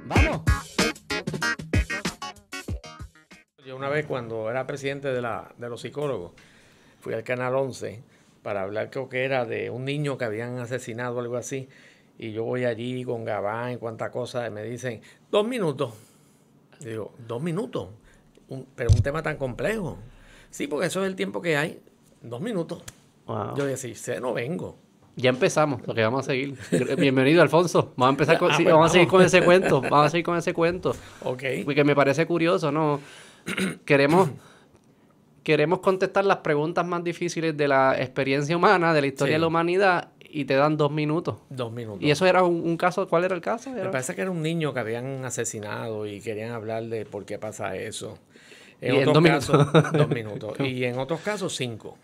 Vamos. Yo una vez cuando era presidente de los psicólogos, fui al Canal 11 para hablar, creo que era de un niño que habían asesinado o algo así. Y yo voy allí con Gabán y cuánta cosa, y me dicen, 2 minutos. Y digo, 2 minutos, pero un tema tan complejo. Sí, porque eso es el tiempo que hay, 2 minutos. Wow. Yo decía, sé, no vengo. Ya empezamos, lo que vamos a seguir. Bienvenido, Alfonso. Vamos a empezar con, Ah, sí, pues vamos a seguir vamos. con ese cuento. Vamos a seguir con ese cuento. Ok. Porque me parece curioso, ¿no? Queremos contestar las preguntas más difíciles de la experiencia humana, de la historia de la humanidad, y te dan 2 minutos. 2 minutos. Y eso era un caso. ¿Cuál era el caso? Me parece que era un niño que habían asesinado y querían hablar de por qué pasa eso. Y en otros 2 minutos. casos, 2 minutos. Y en otros casos, 5.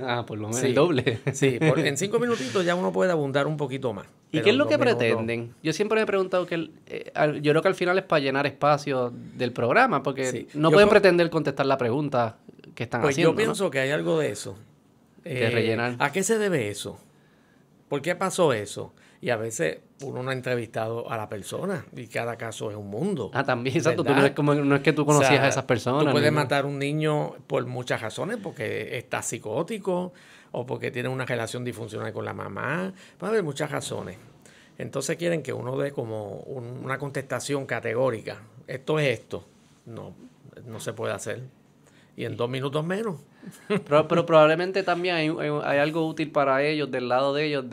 Ah, por lo menos Sí, el doble. Sí, en 5 minutitos ya uno puede abundar un poquito más. ¿Y Pero qué es lo en que 2 minutos, pretenden? Yo siempre me he preguntado yo creo que al final es para llenar espacio del programa, porque Sí. no Yo pueden creo- pretender contestar la pregunta que están Pues haciendo, yo pienso que hay algo de eso. De rellenar. ¿A qué se debe eso? ¿Por qué pasó eso? Y a veces uno no ha entrevistado a la persona y cada caso es un mundo. ¿no? Ah, también, exacto. Tú ¿verdad? no es que tú conocías O sea, a esas personas. Tú puedes ni- matar a un niño por muchas razones, porque está psicótico o porque tiene una relación disfuncional con la mamá. Puede haber muchas razones. Entonces quieren que uno dé como una contestación categórica. Esto es esto. No, no se puede hacer. Y en 2 minutos menos. Pero probablemente también hay algo útil para ellos, del lado de ellos,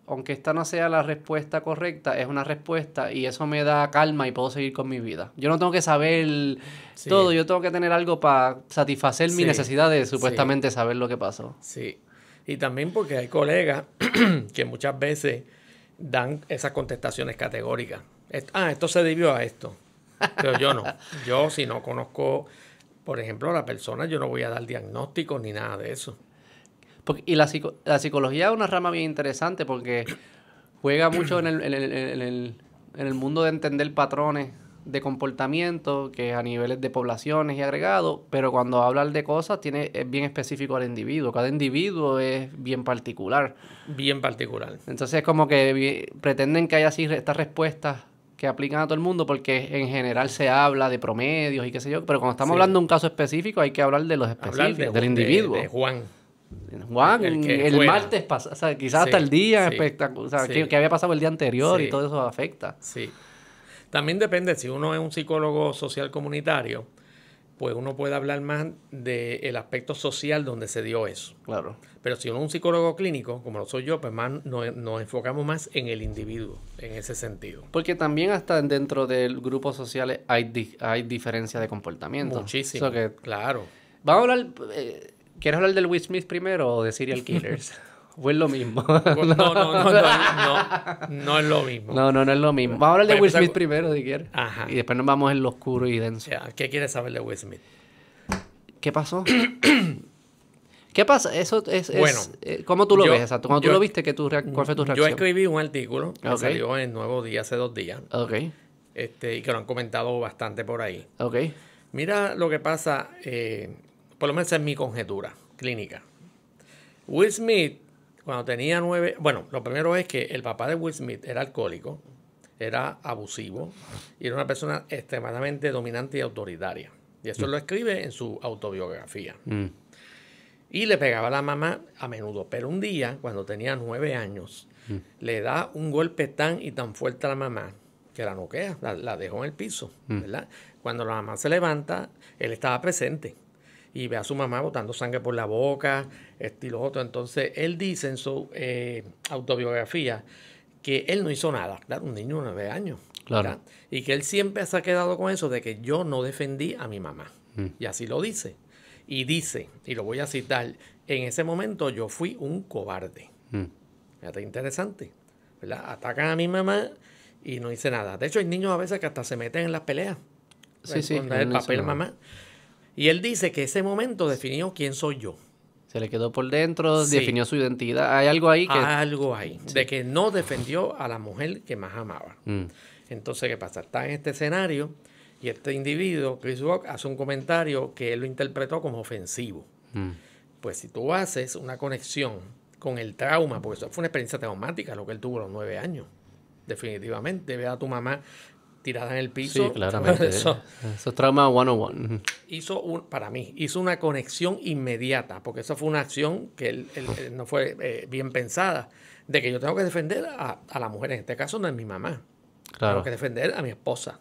aunque esta no sea la respuesta correcta, es una respuesta y eso me da calma y puedo seguir con mi vida. Yo no tengo que saber Sí. todo, yo tengo que tener algo para satisfacer mi Sí, necesidad de sí. supuestamente saber lo que pasó. Sí. Y también porque hay colegas que muchas veces dan esas contestaciones categóricas. Esto se debió a esto. Pero yo no. Yo, si no conozco, por ejemplo, a la persona, yo no voy a dar diagnósticos ni nada de eso. Y la psicología es una rama bien interesante porque juega mucho en el mundo de entender patrones de comportamiento que a niveles de poblaciones y agregados, pero cuando hablar de cosas es bien específico al individuo. Cada individuo es bien particular. Bien particular. Entonces es como que pretenden que haya así estas respuestas que aplican a todo el mundo porque en general se habla de promedios y qué sé yo, pero cuando estamos Sí. hablando de un caso específico hay que hablar de los Hablar específicos, del individuo. de Juan. Juan, el que el fuera. martes pasado, o sea, quizás Sí, hasta el día, sí, o sea, sí. que había pasado el día anterior y Sí. todo eso afecta. Sí. También depende, si uno es un psicólogo social comunitario, pues uno puede hablar más del aspecto social donde se dio eso. Claro. Pero si uno es un psicólogo clínico, como lo soy yo, pues más nos enfocamos más en el individuo, en ese sentido. Porque también hasta dentro del grupo social hay diferencia de comportamiento. Muchísimo, So que, claro. vamos a hablar, ¿quieres hablar del Will Smith primero o de serial killers? ¿O es lo mismo? No es lo mismo. No es lo mismo. Vamos a hablar de Voy a Will empezar Smith con- primero, si quieres. Ajá. Y después nos vamos en lo oscuro y denso. Ya, ¿qué quieres saber de Will Smith? ¿Qué pasó? ¿Qué pasa? Eso es Bueno, ¿cómo tú lo yo- ves? Exacto. Cuando tú yo- lo viste, ¿cuál fue tu Yo reacción? escribí un artículo que Ok. salió en Nuevo Día hace 2 días, Ok, y que lo han comentado bastante por ahí. ok. Mira lo que pasa, por lo menos es mi conjetura clínica. Will Smith, cuando tenía 9... Bueno, lo primero es que el papá de Will Smith era alcohólico, era abusivo y era una persona extremadamente dominante y autoritaria. Y eso lo escribe en su autobiografía. Mm. Y le pegaba a la mamá a menudo. Pero un día, cuando tenía 9 años, le da un golpe tan y tan fuerte a la mamá que la noquea, la dejó en el piso, ¿verdad? Cuando la mamá se levanta, él estaba presente y ve a su mamá botando sangre por la boca, esto y lo otro. Entonces, él dice en su autobiografía que él no hizo nada, claro, un niño de 9 años. Claro. ¿verdad? Y que él siempre se ha quedado con eso de que yo no defendí a mi mamá. Y así lo dice. Y dice, y lo voy a citar, en ese momento yo fui un cobarde. Fíjate, interesante, ¿verdad? Atacan a mi mamá y no hice nada. De hecho, hay niños a veces que hasta se meten en las peleas. Sí, sí. Con el no hizo papel nada. mamá. Y él dice que ese momento definió quién soy yo. Se le quedó por dentro, Sí. definió su identidad. Hay algo ahí que... Algo ahí. De que no defendió a la mujer que más amaba. Entonces, ¿qué pasa? Está en este escenario y este individuo, Chris Rock, hace un comentario que él lo interpretó como ofensivo. Pues si tú haces una conexión con el trauma, porque eso fue una experiencia traumática lo que él tuvo a los 9 años, definitivamente, ver a tu mamá tirada en el piso. Sí, claramente. Eso es trauma 101. Para mí, hizo una conexión inmediata, porque eso fue una acción que él no fue bien pensada, de que yo tengo que defender a la mujer, en este caso no es mi mamá, Claro. tengo que defender a mi esposa.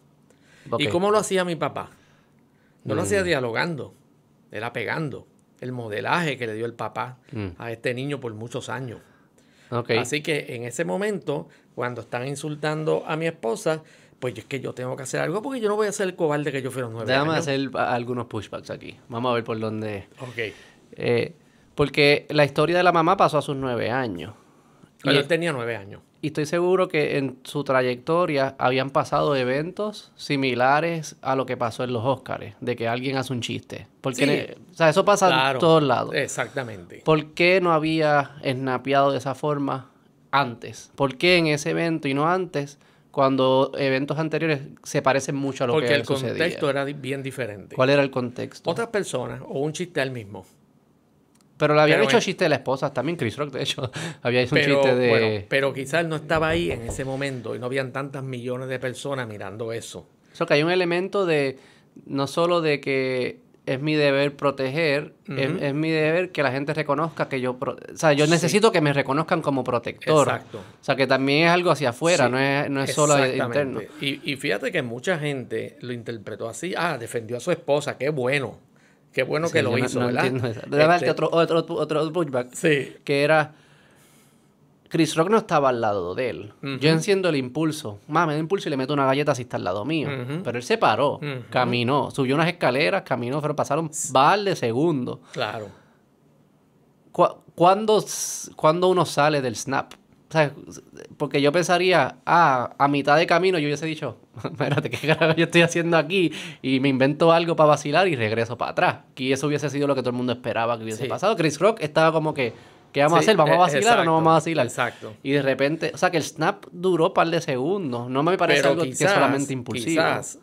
Ok. ¿Y cómo lo hacía mi papá? No lo hacía dialogando, era pegando. El modelaje que le dio el papá a este niño por muchos años. Ok. Así que en ese momento, cuando están insultando a mi esposa, pues es que yo tengo que hacer algo porque yo no voy a ser el cobarde que yo fui a los 9 Déjame años. hacer algunos pushbacks aquí. Vamos a ver por dónde. Ok. Porque la historia de la mamá pasó a sus 9 años. Cuando él tenía 9 años. Y estoy seguro que en su trayectoria habían pasado eventos similares a lo que pasó en los Óscares, de que alguien hace un chiste. Porque, Sí. o sea, eso pasa Claro. en todos lados. Exactamente. ¿Por qué no había snapeado de esa forma antes? ¿Por qué en ese evento y no antes, cuando eventos anteriores se parecen mucho a lo Porque que el sucedía? contexto era bien diferente. ¿Cuál era el contexto? Otras personas o un chiste al mismo. Pero le habían Pero hecho en- chiste de la esposa, también Chris Rock, de hecho, había hecho un Pero, chiste de... bueno, pero quizás él no estaba ahí en ese momento y no habían tantas millones de personas mirando eso. Eso que hay un elemento de, no solo de que es mi deber proteger, es mi deber que la gente reconozca que yo... o sea, yo necesito que me reconozcan como protector. Exacto. O sea, que también es algo hacia afuera, Sí, no es solo exactamente. interno. Y fíjate que mucha gente lo interpretó así. Ah, defendió a su esposa, qué bueno. Qué bueno Sí, que lo yo hizo, no ¿verdad? entiendo eso. Déjame darte otro pushback. Sí. Que era... Chris Rock no estaba al lado de él. Yo enciendo el impulso. Me da impulso y le meto una galleta si está al lado mío. Pero él se paró, caminó, subió unas escaleras, caminó, pero pasaron par de segundos. Claro. ¿Cuándo uno sale del snap? O sea, porque yo pensaría, a mitad de camino yo hubiese dicho, espérate, ¿qué carajo yo estoy haciendo aquí? Y me invento algo para vacilar y regreso para atrás. Y eso hubiese sido lo que todo el mundo esperaba que hubiese Sí. pasado. Chris Rock estaba como que, ¿qué vamos a Sí, hacer? ¿Vamos a vacilar o exacto, no vamos a vacilar? exacto. Y de repente, o sea, que el snap duró un par de segundos. No me parece Pero algo que es solamente impulsivo. Quizás,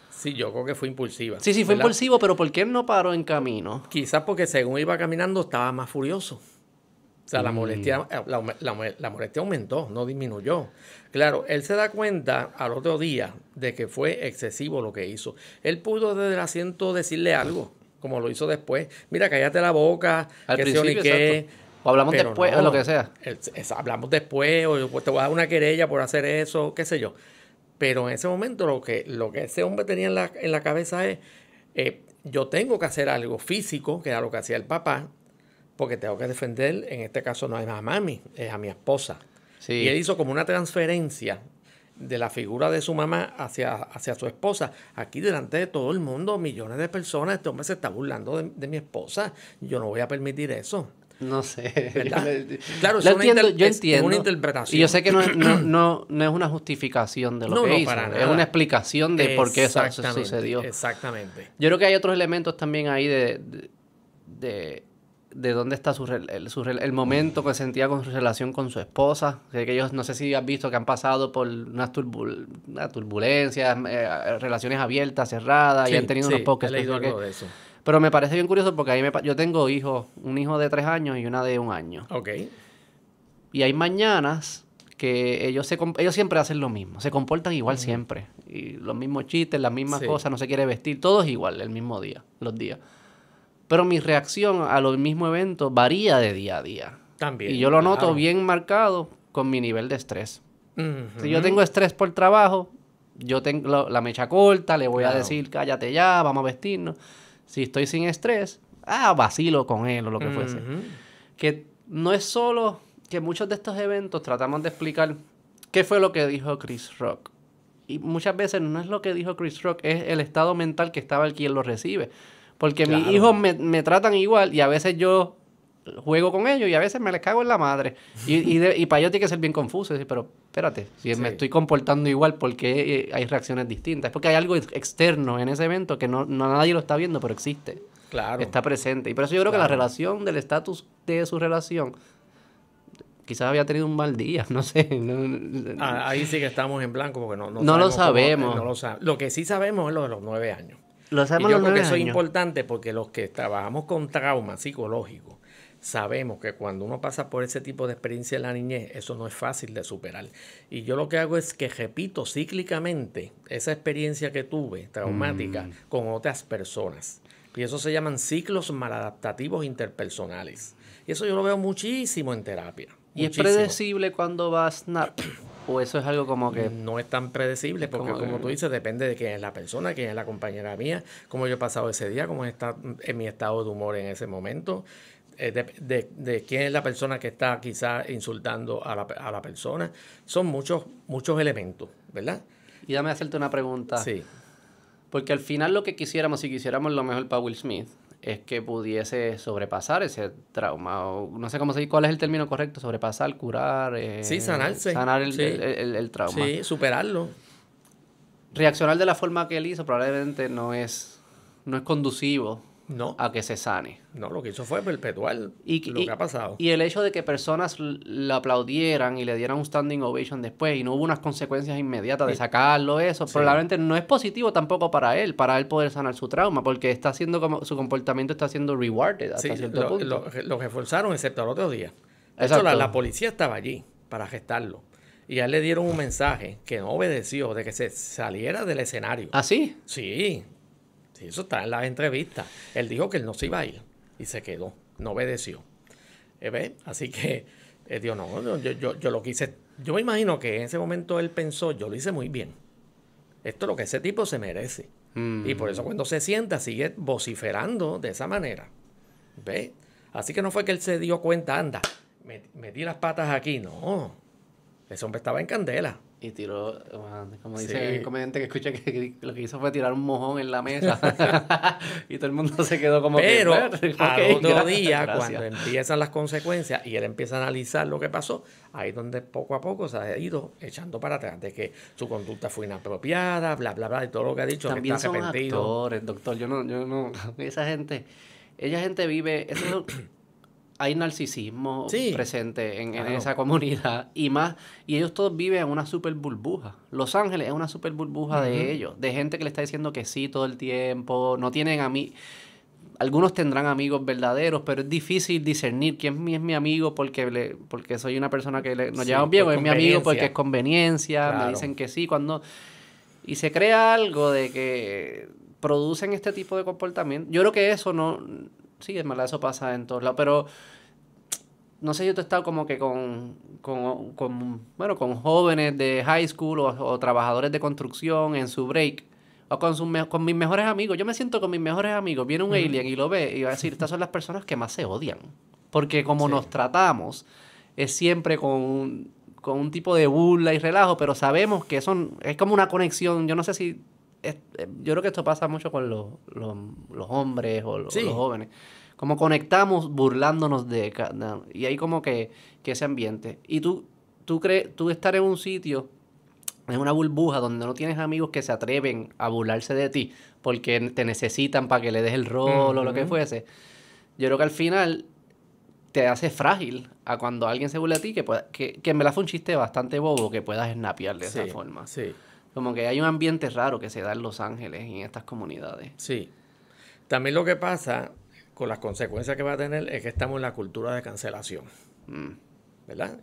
sí, yo creo que fue impulsiva. Sí, fue ¿verdad? impulsivo, pero ¿por qué él no paró en camino? Quizás porque según iba caminando estaba más furioso. O sea, la molestia aumentó, no disminuyó. Claro, él se da cuenta al otro día de que fue excesivo lo que hizo. Él pudo desde el asiento decirle algo, como lo hizo después. Mira, cállate la boca, Al que se principio, qué. exacto. O hablamos Pero después, no, o lo que sea. hablamos después, o pues, te voy a dar una querella por hacer eso, qué sé yo. Pero en ese momento lo que ese hombre tenía en la cabeza es, yo tengo que hacer algo físico, que era lo que hacía el papá, porque tengo que defender, en este caso no es a mami, es a mi esposa. Sí. Y él hizo como una transferencia de la figura de su mamá hacia su esposa. Aquí delante de todo el mundo, millones de personas, este hombre se está burlando de mi esposa. Yo no voy a permitir eso. No sé. ¿Verdad? Claro, Yo es una entiendo, yo es entiendo. una interpretación. Y yo sé que no es una justificación de lo No, que no, hizo. para Es nada. una explicación de por qué eso Exactamente, sucedió. Exactamente. Yo creo que hay otros elementos también ahí de dónde está el momento que sentía con su relación con su esposa. Que ellos, no sé si has visto que han pasado por unas turbulencias, relaciones abiertas, cerradas, y han tenido unos pocos. he leído algo de eso. Pero me parece bien curioso porque yo tengo hijos, un hijo de 3 años y una de 1 año. Ok. Y hay mañanas que ellos siempre hacen lo mismo, se comportan igual siempre. Y los mismos chistes, las mismas Sí. cosas, no se quiere vestir, todo es igual el mismo día, los días. Pero mi reacción a los mismos eventos varía de día a día. También. Y yo lo noto claro. bien marcado con mi nivel de estrés. Ujú. Si yo tengo estrés por trabajo, yo tengo la mecha corta, le voy a Claro. decir, cállate ya, vamos a vestirnos. Si estoy sin estrés, vacilo con él o lo que fuese. Ujú. Que no es solo que muchos de estos eventos tratamos de explicar qué fue lo que dijo Chris Rock. Y muchas veces no es lo que dijo Chris Rock, es el estado mental que estaba el quien lo recibe. Porque mis Claro. hijos me tratan igual y a veces yo juego con ellos y a veces me les cago en la madre. Y para ellos tiene que ser bien confuso. Decir, pero espérate, si Sí. me estoy comportando igual, ¿por qué hay reacciones distintas? Es porque hay algo externo en ese evento que no nadie lo está viendo, pero existe. Claro. Está presente. Y por eso yo creo que la Claro. relación, del estatus de su relación, quizás había tenido un mal día, no sé. Ahí sí que estamos en blanco porque no lo sabemos. sabemos. Lo que sí sabemos es lo de los 9 años. Lo Y sabemos yo los creo que 9 eso es años. importante porque los que trabajamos con trauma psicológico sabemos que cuando uno pasa por ese tipo de experiencia en la niñez, eso no es fácil de superar. Y yo lo que hago es que repito cíclicamente esa experiencia que tuve, traumática, con otras personas. Y eso se llaman ciclos maladaptativos interpersonales. Y eso yo lo veo muchísimo en terapia. ¿Y Muchísimo. es predecible cuando va a snap? ¿O eso es algo como que...? No es tan predecible porque, como tú dices, depende de quién es la persona, quién es la compañera mía, cómo yo he pasado ese día, cómo está en mi estado de humor en ese momento, de quién es la persona que está quizás insultando a la persona. Son muchos elementos, ¿verdad? Y déjame hacerte una pregunta. Sí. Porque al final lo que quisiéramos, si quisiéramos lo mejor para Will Smith, es que pudiese sobrepasar ese trauma. O no sé cómo se dice, cuál es el término correcto, sobrepasar, curar. Sí, sanarse. Sanar Sí. el trauma. Sí, superarlo. Reaccionar de la forma que él hizo probablemente no es conducivo No, a que se sane. no, lo que hizo fue perpetuar lo que ha pasado. Y el hecho de que personas lo aplaudieran y le dieran un standing ovation después y no hubo unas consecuencias inmediatas de sacarlo, eso, Sí. probablemente no es positivo tampoco para él poder sanar su trauma, porque está haciendo como su comportamiento está siendo rewarded hasta Sí, cierto punto. lo reforzaron excepto el otro día. De hecho, Exacto. la policía estaba allí para arrestarlo. Y a él le dieron un mensaje que no obedeció de que se saliera del escenario. ¿Ah, sí? Sí, eso está en las entrevistas. Él dijo que él no se iba a ir y se quedó, no obedeció. ¿Ves? Así que dijo, no, yo lo quise. Yo me imagino que en ese momento él pensó, yo lo hice muy bien. Esto es lo que ese tipo se merece. Y por eso cuando se sienta sigue vociferando de esa manera. ¿Ves? Así que no fue que él se dio cuenta, anda, metí las patas aquí. No, ese hombre estaba en candela. Y tiró, como dice Sí. el comediante que escucha que lo que hizo fue tirar un mojón en la mesa. Y todo el mundo se quedó como Pero que... al otro día, gracias. cuando empiezan las consecuencias y él empieza a analizar lo que pasó, ahí es donde poco a poco se ha ido echando para atrás de que su conducta fue inapropiada, bla, bla, bla, y todo lo que ha dicho, También que está son arrepentido. actores, doctor. Yo no... Esa gente vive... Hay narcisismo Sí, presente en claro. esa comunidad y ellos todos viven en una super burbuja. Los Ángeles es una super burbuja de ellos, de gente que le está diciendo que sí todo el tiempo, no tienen algunos tendrán amigos verdaderos, pero es difícil discernir quién es mi amigo porque soy una persona que nos Sí, llevamos bien, o por es mi amigo porque conveniencia. es conveniencia, me Claro. dicen que sí, y se crea algo de que producen este tipo de comportamiento. Yo creo que eso no... Sí, en verdad eso pasa en todos lados, pero no sé, yo he estado como que con jóvenes de high school o trabajadores de construcción en su break, o con mis mejores amigos. Yo me siento con mis mejores amigos, viene un alien y lo ve y va a decir, estas son las personas que más se odian, porque como Sí. nos tratamos es siempre con un tipo de burla y relajo, pero sabemos que es como una conexión. Yo no sé si... yo creo que esto pasa mucho con los hombres o los Sí. jóvenes. Como conectamos burlándonos y hay como que ese ambiente. Y tú estar en un sitio, en una burbuja donde no tienes amigos que se atreven a burlarse de ti porque te necesitan para que le des el rol o lo que fuese. Yo creo que al final te hace frágil a cuando alguien se burla de ti, que en verdad fue un chiste bastante bobo que puedas snapear de esa Sí, forma. sí, Como que hay un ambiente raro que se da en Los Ángeles y en estas comunidades. sí. También lo que pasa con las consecuencias que va a tener es que estamos en la cultura de cancelación. ¿Verdad?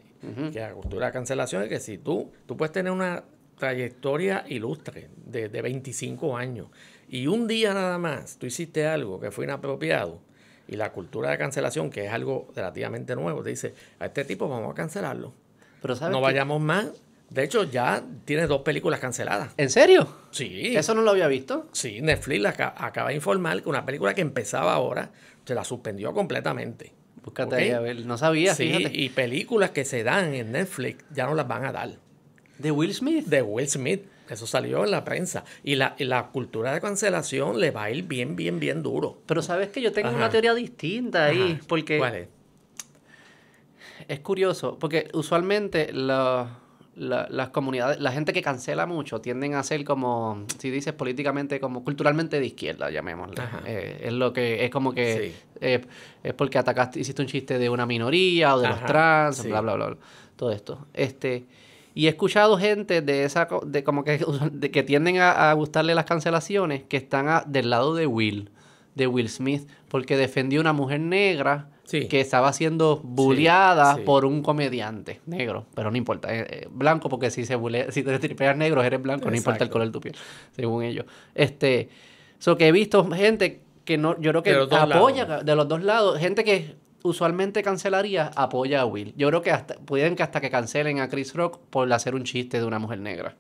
Que la cultura de cancelación es que si tú puedes tener una trayectoria ilustre de 25 años y un día nada más tú hiciste algo que fue inapropiado y la cultura de cancelación, que es algo relativamente nuevo, te dice, a este tipo vamos a cancelarlo. Pero ¿sabes No qué? vayamos más. De hecho, ya tiene 2 películas canceladas. ¿En serio? Sí. Eso no lo había visto. Sí, Netflix acaba de informar que una película que empezaba ahora se la suspendió completamente. Búscate ¿Ok? ahí a ver. No sabía, Sí, fíjate. y películas que se dan en Netflix ya no las van a dar. ¿De Will Smith? De Will Smith, eso salió en la prensa. Y la cultura de cancelación le va a ir bien, bien, bien duro. Pero sabes que yo tengo Ajá. una teoría distinta ahí. Ajá. Porque ¿Cuál es? es curioso. Porque usualmente las comunidades, la gente que cancela mucho, tienden a ser como, si dices políticamente, como culturalmente de izquierda, llamémosle. Ajá. Es lo que, es como que Sí. es porque hiciste un chiste de una minoría o de los Ajá, trans, sí. bla, bla, bla, bla. Todo esto. Y he escuchado gente de como que tienden a gustarle las cancelaciones que están del lado de Will Smith, porque defendió a una mujer negra Sí. que estaba siendo bulleada sí. por un comediante negro, pero no importa, blanco, porque si si te tripeas negro eres blanco, no importa el Exacto. color de tu piel, según ellos. Que he visto gente que no, yo creo De que los dos apoya lados. de los dos lados, gente que usualmente cancelaría, apoya a Will. Yo creo que pueden que hasta que cancelen a Chris Rock por hacer un chiste de una mujer negra.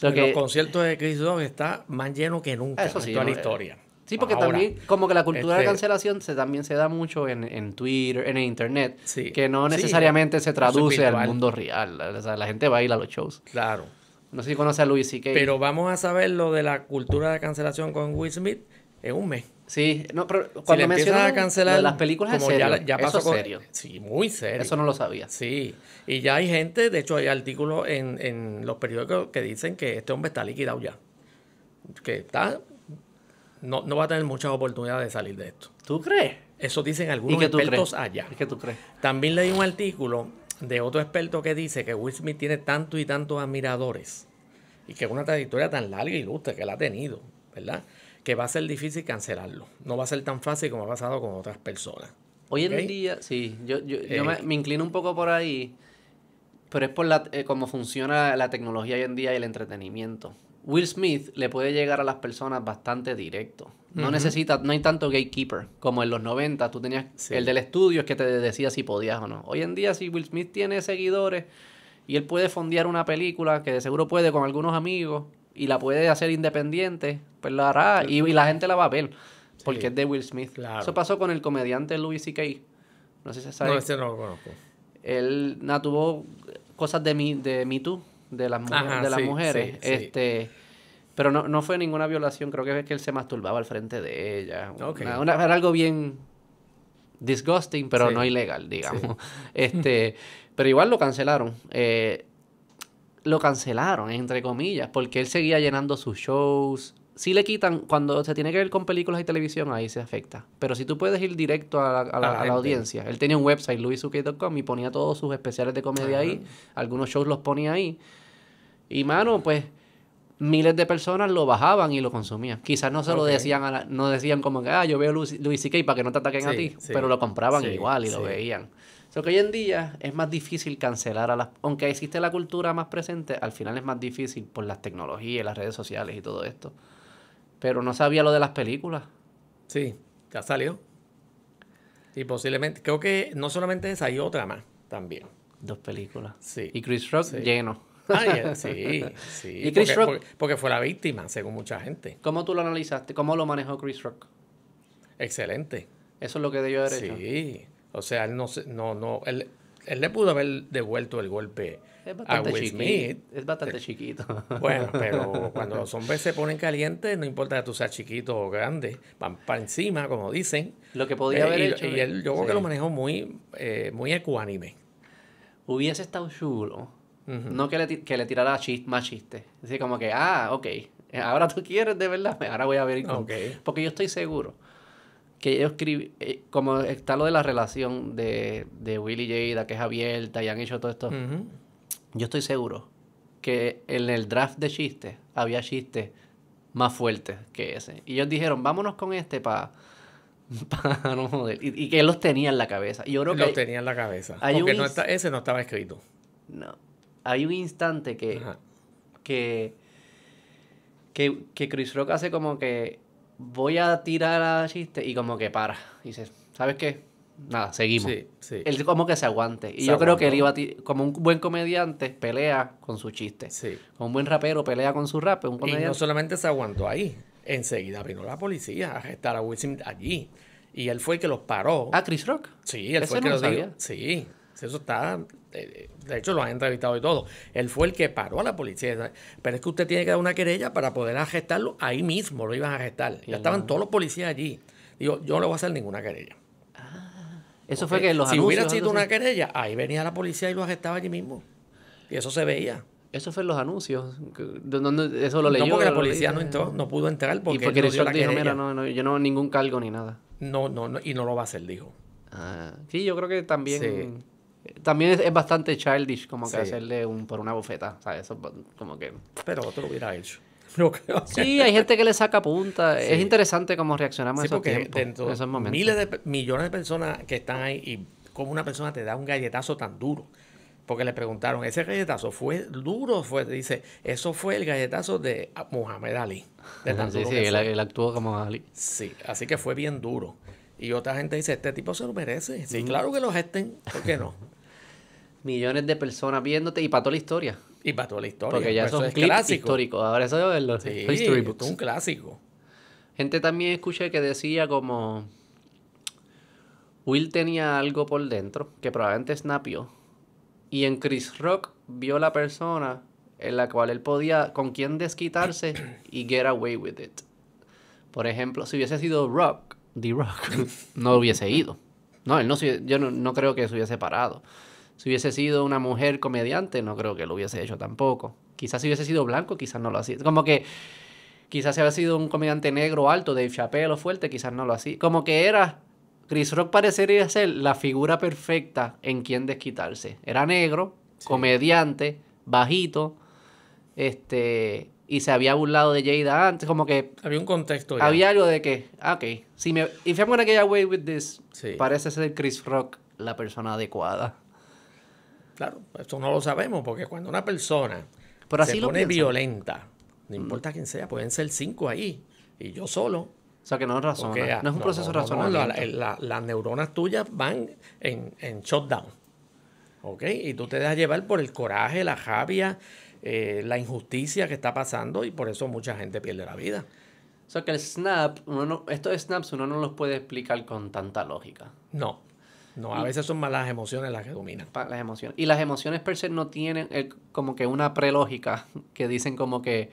Los conciertos de Chris Rock está más lleno que nunca Eso en sí, toda ¿no? la historia. Sí, porque Ahora, también como que la cultura de este, cancelación también se da mucho en Twitter, en el internet, sí, que no sí, necesariamente se eso es traduce al virtual, mundo real. O sea, la gente va a ir a los shows. claro. No sé si conoce a Louis C.K. Pero vamos a saber lo de la cultura de cancelación con Will Smith en un mes. Sí, no, pero Si le cuando empiezas mencionan a cancelar, lo de las películas, como es serio. ya Eso pasó es con... serio. Sí, muy serio. Eso no lo sabía. Sí, y ya hay gente, de hecho hay artículos en los periódicos que dicen que este hombre está liquidado ya. Que está... No va a tener muchas oportunidades de salir de esto. ¿Tú crees? Eso dicen ¿Y algunos qué tú expertos crees? allá. ¿Y qué tú crees? También leí un artículo de otro experto que dice que Will Smith tiene tantos y tantos admiradores y que es una trayectoria tan larga y ilustre que él ha tenido, ¿verdad? Que va a ser difícil cancelarlo. No va a ser tan fácil como ha pasado con otras personas. Hoy ¿Ok? en día, sí, yo Eh, me inclino un poco por ahí, pero es por cómo funciona la tecnología hoy en día y el entretenimiento. Will Smith le puede llegar a las personas bastante directo. No no hay tanto gatekeeper como en los 90. Tú tenías Sí. el del estudio es que te decía si podías o no. Hoy en día, si Will Smith tiene seguidores y él puede fondear una película, que de seguro puede con algunos amigos, y la puede hacer independiente, pues la hará y la gente la va a ver. Porque Sí. es de Will Smith. Claro. Eso pasó con el comediante Louis C.K. No sé si se sabe. No, ese no lo conozco. Él tuvo cosas de Me Too, de las, Ajá, de las sí, mujeres. sí, sí. Pero no fue ninguna violación, creo que es que él se masturbaba al frente de ella. Ok. Era algo bien disgusting, pero Sí. no ilegal, digamos. Pero igual lo cancelaron. Lo cancelaron, entre comillas, porque él seguía llenando sus shows. Sí le quitan, cuando se tiene que ver con películas y televisión, ahí se afecta. Pero si tú puedes ir directo a la la gente. audiencia. Él tenía un website, louisuk.com, y ponía todos sus especiales de comedia Ajá. ahí. Algunos shows los ponía ahí. Y, mano, pues, miles de personas lo bajaban y lo consumían. Quizás no se lo Ok. decían, no decían como que, yo veo Louis C.K. para que no te ataquen a Sí, ti. sí, Pero lo compraban sí, igual y sí. lo veían. Que hoy en día es más difícil cancelar a las... Aunque existe la cultura más presente, al final es más difícil por las tecnologías, las redes sociales y todo esto. Pero no sabía lo de las películas. Sí, ya salió. Y posiblemente, creo que no solamente esa, hay otra más también. 2 películas. Sí. Y Chris Rock Sí. lleno. Sí, sí. ¿Y Chris Rock? Porque fue la víctima, según mucha gente. ¿Cómo tú lo analizaste? ¿Cómo lo manejó Chris Rock? Excelente. Eso es lo que debió haber hecho. Sí. O sea, él le pudo haber devuelto el golpe Es a bastante Will chiquito. Smith. Es bastante chiquito. Bueno, pero cuando los hombres se ponen calientes, no importa que tú seas chiquito o grande, van para encima, como dicen. Lo que podía haber hecho. Y él, yo creo Sí. que lo manejó muy ecuánime. Hubiese estado chulo. Ujú. No que le tirara más chistes. Así como que, ok. Ahora tú quieres de verdad. Ahora voy a ver. Ok. Porque yo estoy seguro que ellos como está lo de la relación de Will y Jada, que es abierta y han hecho todo esto. Ujú. Yo estoy seguro que en el draft de chistes había chistes más fuertes que ese. Y ellos dijeron, vámonos con este para no joder. Y que él los tenía en la cabeza. Y yo creo Lo que tenía en la cabeza. hay Porque un ese no estaba escrito. no, hay un instante Ajá. que Chris Rock hace como que voy a tirar a chiste y como que para. Y dice, ¿sabes qué? Nada, seguimos. Sí, sí. Él como que se aguante. Y Se yo creo que él aguantó. iba como un buen comediante, pelea con su chiste. Sí. Como un buen rapero, pelea con su rap. Un Y comediante. no solamente se aguantó ahí. Enseguida vino la policía a arrestar a Will Smith allí. Y él fue el que los paró. Chris Rock. Sí, él Ese fue el que no los lo dijo. sabía. Sí, eso está. De hecho, lo han entrevistado y todo. Él fue el que paró a la policía. Pero es que usted tiene que dar una querella para poder arrestarlo. Ahí mismo lo iban a arrestar. Ya estaban todos los policías allí. Digo, yo no le voy a hacer ninguna querella. Eso ¿Ok? fue que los si anuncios. hubiera sido algo una así. querella, ahí venía la policía y lo arrestaba allí mismo. Y eso se veía. Eso fue en los anuncios. Eso lo leyó. No, porque la lo policía leí. no entró, no pudo entrar Y porque porque él no Chris dio Rock la dijo, querella. mira, no, yo no ningún cargo ni nada. No, y no lo va a hacer, dijo. Sí, yo creo que también. Sí. También es bastante childish como que Sí. hacerle por una bufeta. ¿Sabes? Eso como que. Pero otro lo hubiera hecho. Yo creo que Sí, hay gente que le saca punta. Sí. Es interesante cómo reaccionamos sí, en esos porque tiempos, dentro en esos momentos. millones de personas que están ahí y como una persona te da un galletazo tan duro. Porque le preguntaron, ¿ese galletazo fue duro? Dice, eso fue el galletazo de Muhammad Ali, de tan Sí, duro sí, que fue. él actuó como Ali. Sí, así que fue bien duro. Y otra gente dice, este tipo se lo merece. Sí, claro que lo gesten, ¿por qué no? Millones de personas viéndote y para toda la historia. Y para toda la historia. Porque ya Pues eso es eso un es clip clásico. histórico. Ahora eso es los Sí, history esto es books. un clásico. Gente también escuché que decía como Will tenía algo por dentro que probablemente snapió. Y en Chris Rock vio la persona en la cual él podía con quien desquitarse y get away with it. Por ejemplo, si hubiese sido The Rock, no hubiese ido. No, él no yo no creo que se hubiese parado. Si hubiese sido una mujer comediante, no creo que lo hubiese hecho tampoco. Quizás si hubiese sido blanco, quizás no lo hacía. Como que quizás si hubiese sido un comediante negro alto, Dave Chappelle o fuerte, quizás no lo hacía. Como que era... Chris Rock parecería ser la figura perfecta en quien desquitarse. Era negro, Sí. comediante, bajito, y se había burlado de Jada antes, como que Había un contexto ya. había algo de que, ok, if I'm gonna get away with this, Sí. parece ser Chris Rock la persona adecuada. Claro, eso no lo sabemos, porque cuando una persona Pero así se lo pone piensan. violenta, no importa quién sea, pueden ser 5 ahí, y yo solo. O sea, que no razona. Porque, No es un proceso de razonamiento. las neuronas tuyas van en shutdown. ¿Ok? Y tú te dejas llevar por el coraje, la rabia, la injusticia que está pasando, y por eso mucha gente pierde la vida. O sea, que el snap, estos snaps uno no los puede explicar con tanta lógica. No, a veces son más las emociones las que dominan. Las emociones. Y las emociones per se no tienen como que una prelógica que dicen como que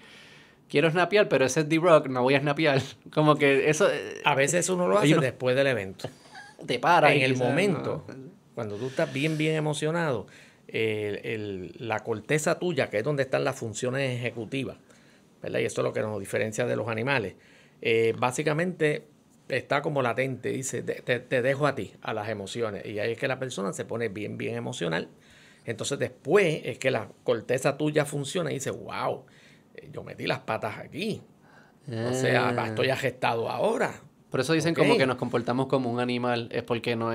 quiero snapear, pero ese es The Rock, no voy a snapear. Como que eso... A veces uno lo hace después del evento. Te para. En el momento, cuando tú estás bien emocionado, la corteza tuya, que es donde están las funciones ejecutivas, ¿verdad? Y eso es lo que nos diferencia de los animales. Básicamente está como latente, dice, te dejo a ti, a las emociones. Y ahí es que la persona se pone bien emocional. Entonces después es que la corteza tuya funciona y dice, wow, yo metí las patas aquí. O sea, estoy agestado ahora. Por eso dicen como que nos comportamos como un animal, es porque no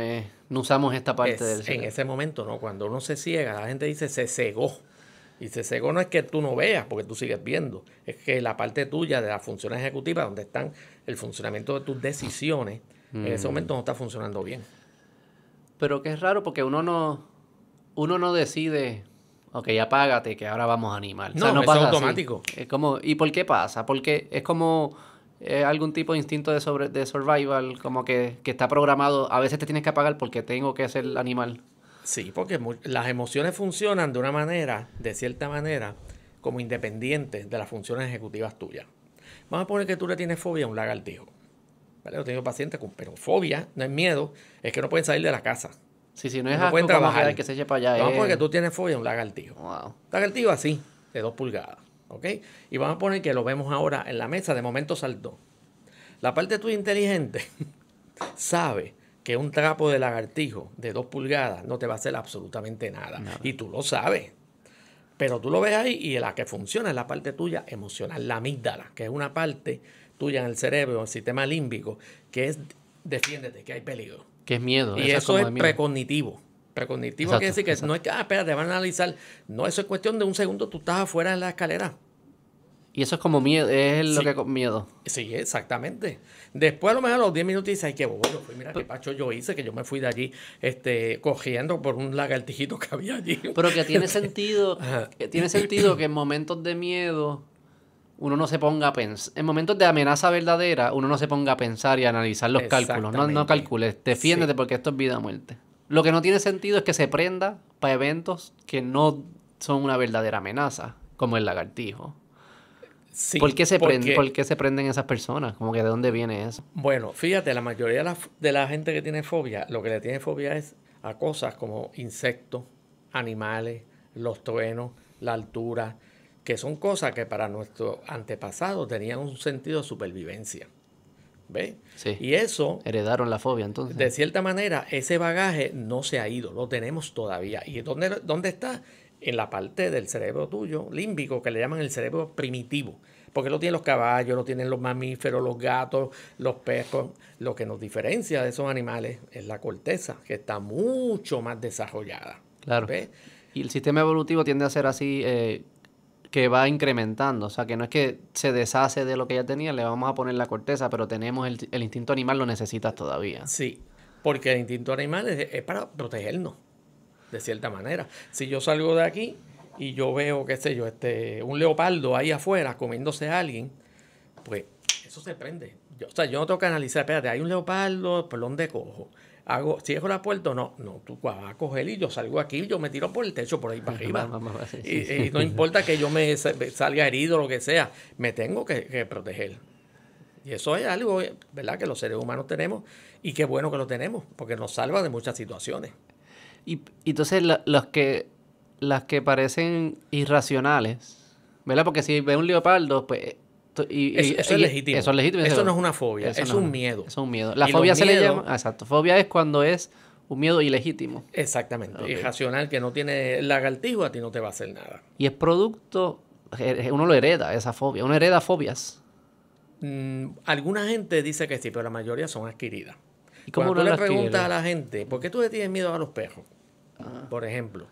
usamos esta parte del cerebro. En ese momento, ¿no? Cuando uno se ciega, la gente dice se cegó. Y se cegó no es que tú no veas, porque tú sigues viendo. Es que la parte tuya de las funciones ejecutivas, donde están el funcionamiento de tus decisiones, en ese momento no está funcionando bien. Pero que es raro porque uno no decide, ok, apágate, que ahora vamos a animar. No, o sea, no eso pasa es automático. Así. Es como, ¿y por qué pasa? Porque es como algún tipo de instinto de survival, como que está programado. A veces te tienes que apagar porque tengo que ser animal. Sí, porque las emociones funcionan de una manera, de cierta manera, como independientes de las funciones ejecutivas tuyas. Vamos a poner que tú le tienes fobia a un lagartijo. ¿Vale? Yo tengo pacientes pero fobia, no es miedo, es que no pueden salir de la casa. Sí, no es no asco pueden trabajar. Que se eche para allá. Vamos a poner que tú tienes fobia a un lagartijo. Wow. Lagartijo así, de 2 pulgadas. ¿Ok? Y vamos a poner que lo vemos ahora en la mesa, de momento saltó. La parte tuya inteligente sabe que un trapo de lagartijo de 2 pulgadas no te va a hacer absolutamente nada. Y tú lo sabes. Pero tú lo ves ahí y la que funciona es la parte tuya emocional, la amígdala, que es una parte tuya en el cerebro, en el sistema límbico, que es defiéndete, que hay peligro. Que es miedo. Y eso es precognitivo. Precognitivo quiere decir que no es que, espérate, van a analizar. No, eso es cuestión de un segundo, tú estás afuera en la escalera. Y eso es como miedo, es lo que es miedo. Sí, exactamente. Después a lo mejor a los 10 minutos dices, ay, qué bobo, mira qué pacho yo hice, que yo me fui de allí cogiendo por un lagartijito que había allí. Pero que tiene sentido, que en momentos de miedo uno no se ponga a pensar. En momentos de amenaza verdadera, uno no se ponga a pensar y a analizar los cálculos. No calcules, defiéndete porque esto es vida o muerte. Lo que no tiene sentido es que se prenda para eventos que no son una verdadera amenaza, como el lagartijo. Sí, ¿Por qué se prenden esas personas? Como que ¿de dónde viene eso? Bueno, fíjate, la mayoría de la gente que tiene fobia, lo que le tiene fobia es a cosas como insectos, animales, los truenos, la altura, que son cosas que para nuestros antepasados tenían un sentido de supervivencia. ¿Ves? Sí. Y eso... Heredaron la fobia, entonces. De cierta manera, ese bagaje no se ha ido, lo tenemos todavía. ¿Y dónde está? En la parte del cerebro tuyo, límbico, que le llaman el cerebro primitivo. porque lo tienen los caballos, lo tienen los mamíferos, los gatos, los perros. Lo que nos diferencia de esos animales es la corteza, que está mucho más desarrollada. Claro. ¿Ves? Y el sistema evolutivo tiende a ser así, que va incrementando. O sea, que no es que se deshace de lo que ya tenía, le vamos a poner la corteza, pero tenemos el instinto animal, lo necesitas todavía. Sí, porque el instinto animal es para protegernos, de cierta manera. Si yo salgo de aquí y yo veo, qué sé yo, un leopardo ahí afuera comiéndose a alguien, pues eso se prende. O sea, yo no tengo que analizar, espérate, hay un leopardo, ¿por dónde cojo? ¿Cierro la puerta o no? No, tú vas a coger y yo salgo aquí, yo me tiro por el techo, por ahí para arriba. Y no importa que yo me salga herido o lo que sea, me tengo que proteger. Y eso es algo, ¿verdad?, que los seres humanos tenemos, y qué bueno que lo tenemos, porque nos salva de muchas situaciones. Y entonces las que parecen irracionales, ¿verdad? Porque si ve un leopardo, pues... Eso es legítimo. Eso es legítimo. Eso no es una fobia, es un miedo. Es un miedo. La fobia se le llama... Exacto. Fobia es cuando es un miedo ilegítimo. Exactamente. Okay. Irracional, que no tiene lagartijo, a ti no te va a hacer nada. Y es producto... Uno lo hereda, esa fobia. Uno hereda fobias. Alguna gente dice que sí, pero la mayoría son adquiridas. ¿Y cómo Cuando uno tú le preguntas adquiere? a la gente, ¿por qué tú le tienes miedo a los perros? Por ejemplo,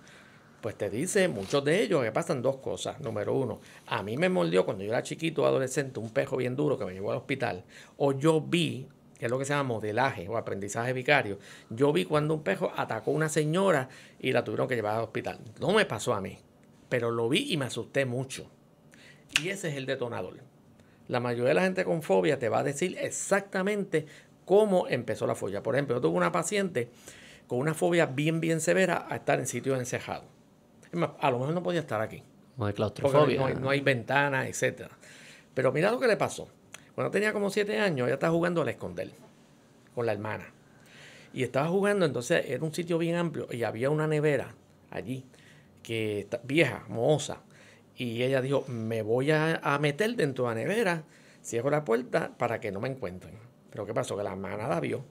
pues te dice, muchos de ellos, que pasan dos cosas. Número uno, a mí me mordió cuando yo era chiquito, adolescente, un perro bien duro que me llevó al hospital. O yo vi, que es lo que se llama modelaje o aprendizaje vicario, yo vi cuando un perro atacó a una señora y la tuvieron que llevar al hospital. No me pasó a mí, pero lo vi y me asusté mucho. Y ese es el detonador. La mayoría de la gente con fobia te va a decir exactamente cómo empezó la fobia. Por ejemplo, yo tuve una paciente con una fobia bien severa a estar en sitios encejados. Es más, a lo mejor no podía estar aquí. No hay claustrofobia. No hay ventanas, etc. Pero mira lo que le pasó. Cuando tenía como 7 años, ella estaba jugando al esconder con la hermana. Y estaba jugando, entonces era un sitio bien amplio y había una nevera allí, que vieja, mohosa. Y ella dijo, me voy a meter dentro de la nevera, cierro la puerta para que no me encuentren. Pero ¿qué pasó? Que la hermana la vio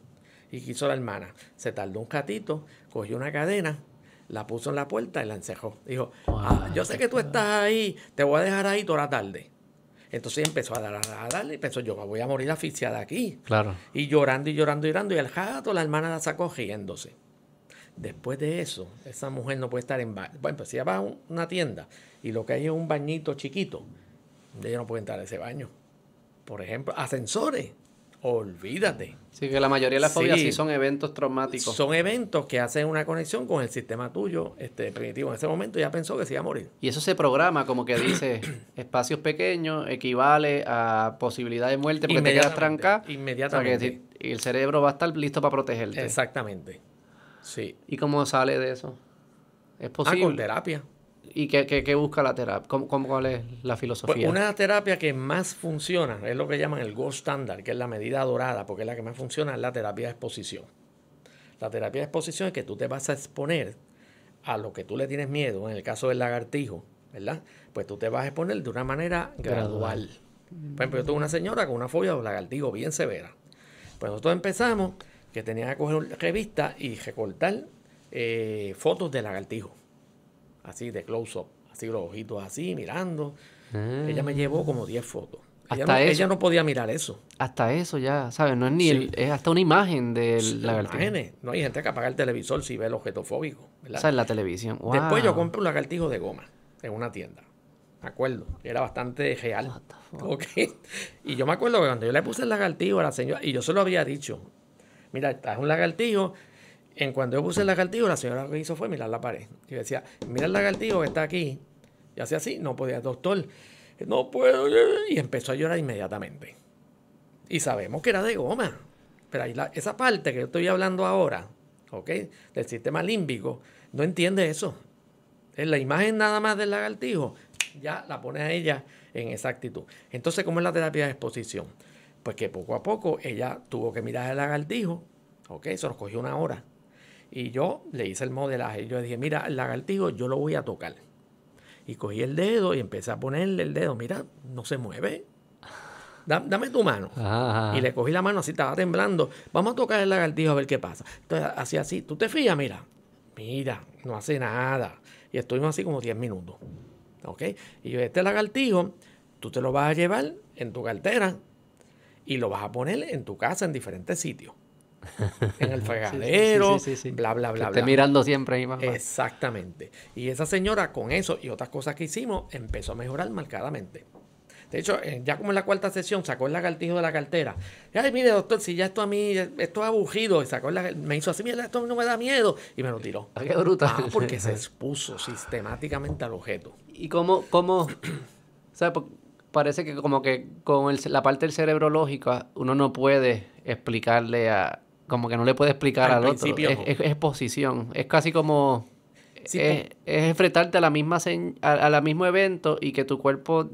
y quiso la hermana. Se tardó un ratito, cogió una cadena, la puso en la puerta y la encerró. Dijo, yo sé que tú estás ahí, te voy a dejar ahí toda la tarde. Entonces empezó a darle, pensó, yo me voy a morir asfixiada aquí. Claro. Y llorando, y al rato la hermana la sacó riéndose. Después de eso, esa mujer no puede estar en baño. Bueno, pues si ella va a una tienda y lo que hay es un bañito chiquito, ella no puede entrar a ese baño. Por ejemplo, ascensores. Olvídate. Sí, que la mayoría de las fobias Sí. sí son eventos traumáticos. Son eventos que hacen una conexión con el sistema tuyo primitivo. En ese momento ya pensó que se iba a morir. Y eso se programa, como que dice, espacios pequeños equivale a posibilidad de muerte porque te quedas trancado. Inmediatamente. O sea, y el cerebro va a estar listo para protegerte. Exactamente. Sí. ¿Y cómo sale de eso? ¿Es Con posible? terapia. ¿Y qué busca la terapia? ¿Cuál es la filosofía? Pues una terapia que más funciona es lo que llaman el gold standard, que es la medida dorada, porque es la que más funciona, es la terapia de exposición. La terapia de exposición es que tú te vas a exponer a lo que tú le tienes miedo, en el caso del lagartijo, ¿verdad? Pues tú te vas a exponer de una manera gradual. Por ejemplo, yo tuve una señora con una fobia de los lagartijos bien severa. Pues nosotros empezamos que tenía que coger una revista y recortar fotos de lagartijos. Así de close-up, así los ojitos así, mirando. Ella me llevó como 10 fotos. Ella no podía mirar eso. Hasta eso ya, ¿sabes? No es ni Sí. es hasta una imagen del lagartijo. Imágenes. No hay gente que apaga el televisor si ve el objeto fóbico, ¿verdad? O sea, en la televisión. Wow. Después yo compré un lagartijo de goma en una tienda. Me acuerdo. Era bastante real. What the fuck? Okay. Y yo me acuerdo que cuando yo le puse el lagartijo a la señora, y yo se lo había dicho, mira, es un lagartijo. En cuando yo puse el lagartijo, la señora lo que hizo fue mirar la pared. Y yo decía, mira el lagartijo que está aquí. Y hacía así, no podía, doctor, no puedo. Y empezó a llorar inmediatamente. Y sabemos que era de goma. Pero ahí esa parte que yo estoy hablando ahora, ¿ok?, del sistema límbico, no entiende eso. En la imagen nada más del lagartijo, ya la pone a ella en esa actitud. Entonces, ¿cómo es la terapia de exposición? Pues que poco a poco ella tuvo que mirar el lagartijo, ¿ok? Eso nos cogió una hora. Y yo le hice el modelaje. Yo le dije, mira, el lagartijo yo lo voy a tocar. Y cogí el dedo y empecé a ponerle el dedo. Mira, no se mueve. Dame tu mano. Ajá. Y le cogí la mano así, estaba temblando. Vamos a tocar el lagartijo a ver qué pasa. Entonces, hacía así. ¿Tú te fijas? Mira, no hace nada. Y estuvimos así como 10 minutos. ¿Ok? Y yo, este lagartijo, Tú te lo vas a llevar en tu cartera y lo vas a poner en tu casa en diferentes sitios. En el fregadero, Sí. bla, bla, Que bla, esté bla. mirando siempre ahí, mamá. Exactamente. Y esa señora con eso y otras cosas que hicimos empezó a mejorar marcadamente. De hecho, ya como en la cuarta sesión sacó el lagartijo de la cartera. Ay, mire, doctor, si ya esto a mí, esto es aburrido. Y sacó me hizo así, mira, esto no me da miedo. Y me lo tiró. Ah, qué brutal. Porque se expuso sistemáticamente al objeto. ¿Y cómo, o sea, parece que como que con la parte del cerebro lógica uno no puede explicarle como que no le puede explicar Al al otro. principio no. Es exposición. Es casi como Sí, es enfrentarte a la misma a la mismo evento y que tu cuerpo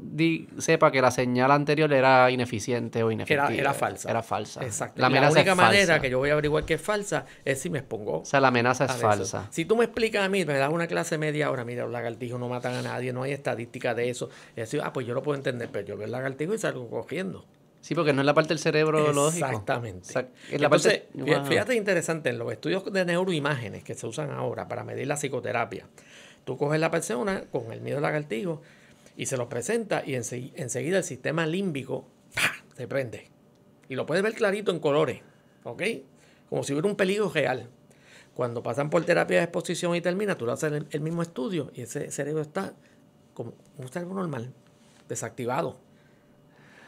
sepa que la señal anterior era ineficiente o inefectiva. Era falsa. Era falsa. Exacto. La La amenaza única es falsa. manera que yo voy a averiguar que es falsa es si me expongo. O sea, la amenaza es a eso. falsa. Si tú me explicas a mí, me das una clase media hora, mira, los lagartijos no matan a nadie, no hay estadística de eso. Y así, pues yo lo puedo entender, pero yo veo el lagartijo y salgo cogiendo. Sí, porque no es la parte del cerebro lógico. Exactamente. Es la Entonces, parte... fíjate interesante, en los estudios de neuroimágenes que se usan ahora para medir la psicoterapia, tú coges la persona con el miedo al lagartijo y se lo presenta y enseguida el sistema límbico ¡pah!, se prende. Y lo puedes ver clarito en colores, ¿ok? Como si hubiera un peligro real. Cuando pasan por terapia de exposición y termina, tú le haces el mismo estudio y ese cerebro está como un cerebro normal, desactivado.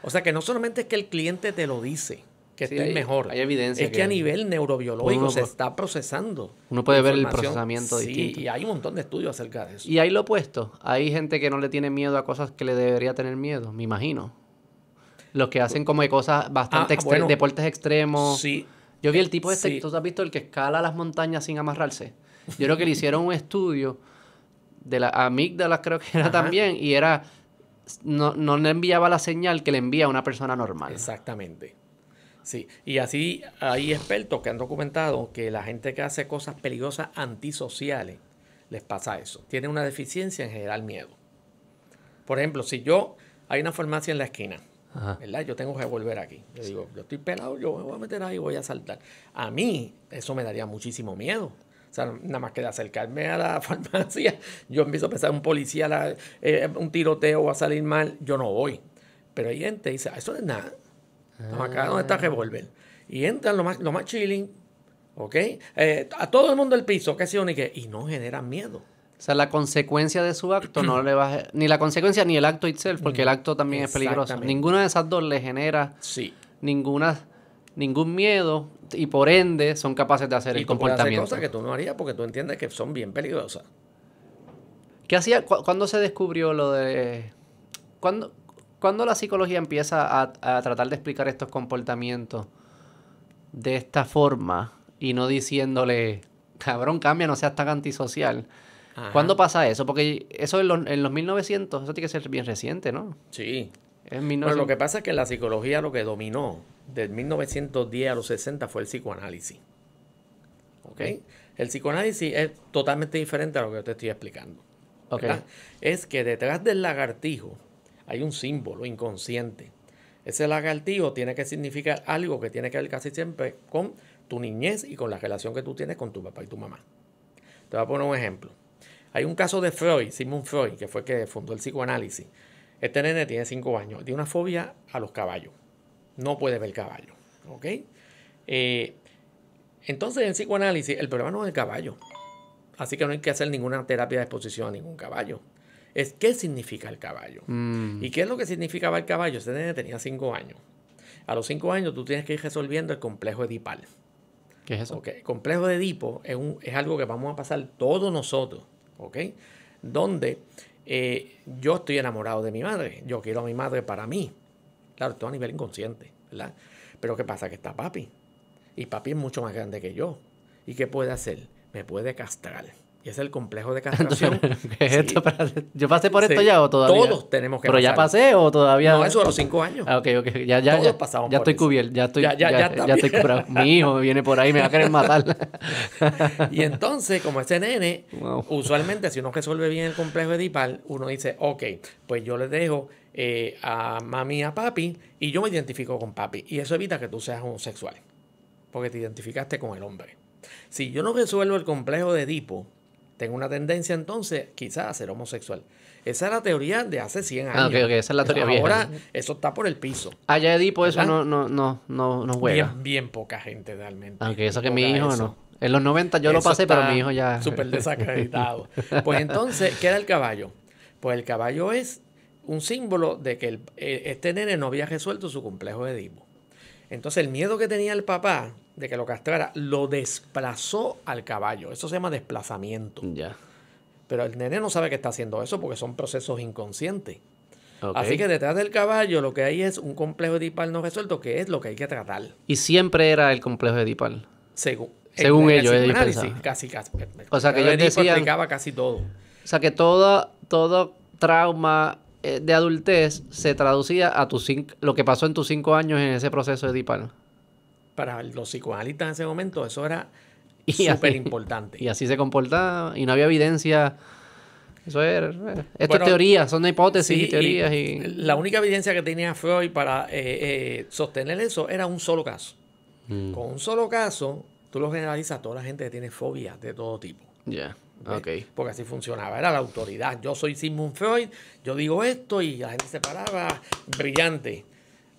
O sea que no solamente es que el cliente te lo dice, que Sí, estoy mejor. hay evidencia es que a nivel neurobiológico se está procesando. Uno puede ver el información. procesamiento Sí, distinto. y hay un montón de estudios acerca de eso. Y hay lo opuesto. Hay gente que no le tiene miedo a cosas que le debería tener miedo, me imagino. Los que hacen como de cosas bastante bueno, deportes extremos. Sí. Yo vi el tipo sí. ¿tú has visto el que escala las montañas sin amarrarse? Yo creo que le hicieron un estudio de la amígdalas, creo que era también, y era... No le enviaba la señal que le envía a una persona normal. Exactamente. Sí, y así hay expertos que han documentado que la gente que hace cosas peligrosas antisociales les pasa eso. Tiene una deficiencia en generar miedo. Por ejemplo, si hay una farmacia en la esquina, ¿verdad? Yo tengo que volver aquí. Yo digo, yo estoy pelado, yo me voy a meter ahí y voy a saltar. A mí eso me daría muchísimo miedo. O sea, nada más que de acercarme a la farmacia, yo empiezo a pensar un policía, un tiroteo va a salir mal, yo no voy. Pero hay gente que dice, eso no es nada. Estamos acá donde está el revólver. Y entran lo más chilling, ¿ok? A todo el mundo al piso, qué sé yo, ni qué. Y no generan miedo. O sea, la consecuencia de su acto no le va a... Ni la consecuencia ni el acto itself, porque el acto también es peligroso. Ninguna de esas dos le genera ningún miedo y por ende son capaces de hacer el comportamiento. Hacer cosas que tú no harías porque tú entiendes que son bien peligrosas. ¿Qué hacía? ¿Cuándo se descubrió lo de...? ¿Cuándo la psicología empieza a tratar de explicar estos comportamientos de esta forma y no diciéndole, cabrón, cambia, no seas tan antisocial? Ajá. ¿Cuándo pasa eso? Porque eso en los 1900, eso tiene que ser bien reciente, ¿no? Sí. En 1900... Bueno, lo que pasa es que en la psicología lo que dominó del 1910 a los 60 fue el psicoanálisis. ¿Ok? El psicoanálisis es totalmente diferente a lo que yo te estoy explicando. ¿Verdad? Es que detrás del lagartijo hay un símbolo inconsciente. Ese lagartijo tiene que significar algo que tiene que ver casi siempre con tu niñez y con la relación que tú tienes con tu papá y tu mamá. Te voy a poner un ejemplo. Hay un caso de Freud, Sigmund Freud, que fue el que fundó el psicoanálisis. Este nene tiene 5 años, tiene una fobia a los caballos. No puede ver caballos. ¿Ok? Entonces, en el psicoanálisis, el problema no es el caballo. Así que no hay que hacer ninguna terapia de exposición a ningún caballo. Es qué significa el caballo. ¿Y qué es lo que significaba el caballo? Este nene tenía 5 años. A los 5 años tú tienes que ir resolviendo el complejo edipal. ¿Qué es eso? Okay. El complejo de Edipo es algo que vamos a pasar todos nosotros. ¿Ok? Donde yo estoy enamorado de mi madre. Yo quiero a mi madre para mí. Claro, todo a nivel inconsciente, ¿verdad? Pero ¿qué pasa? Que está papi. Y papi es mucho más grande que yo. ¿Y qué puede hacer? Me puede castrar. Y ese es el complejo de castración. ¿Qué es esto? ¿Yo pasé por esto ya o todavía? Todos tenemos que ¿Pero pasar. ¿Ya pasé o todavía? No, eso a los 5 años. Ah, ok. Todos pasamos ya por estoy eso. cubierto. Ya estoy bien. curado. Mi hijo me viene por ahí, me va a querer matar. Y entonces, como ese nene, usualmente si uno resuelve bien el complejo edipal, uno dice, ok, pues yo le dejo a mami y a papi y yo me identifico con papi. Y eso evita que tú seas homosexual, porque te identificaste con el hombre. Si yo no resuelvo el complejo de Edipo, tengo una tendencia entonces quizás a ser homosexual. Esa es la teoría de hace 100 años. Ok, esa es la teoría Ahora vieja. eso está por el piso. Allá Edipo eso ¿Verdad? no juega. Bien poca gente realmente. Aunque eso Y que mi poca hijo eso. no. En los 90 yo lo Eso pasé, pero está mi hijo ya... súper desacreditado. Pues entonces, ¿qué era el caballo? Pues el caballo es un símbolo de que este nene no había resuelto su complejo de Edipo. Entonces el miedo que tenía el papá de que lo castrara lo desplazó al caballo. Eso se llama desplazamiento. Ya. Pero el nene no sabe que está haciendo eso porque son procesos inconscientes. Ok. Así que detrás del caballo lo que hay es un complejo edipal no resuelto, que es lo que hay que tratar. Y siempre era el complejo edipal. Según Según en el ellos psicoanálisis, pensaban. casi. O sea, que El ellos Edipo decían... explicaba casi todo. O sea, que todo trauma de adultez se traducía a lo que pasó en tus 5 años en ese proceso edipal. Para los psicoanalistas en ese momento eso era Y súper así- importante. Y así se comportaba y no había evidencia. Eso era... Esto Bueno, es teoría, son hipótesis Sí, y teorías y... la única evidencia que tenía Freud para sostener eso era un solo caso. Con un solo caso, tú lo generalizas a toda la gente que tiene fobias de todo tipo. Ya, ¿Ves? ok. Porque así funcionaba, era la autoridad. Yo soy Sigmund Freud, yo digo esto y la gente se paraba brillante.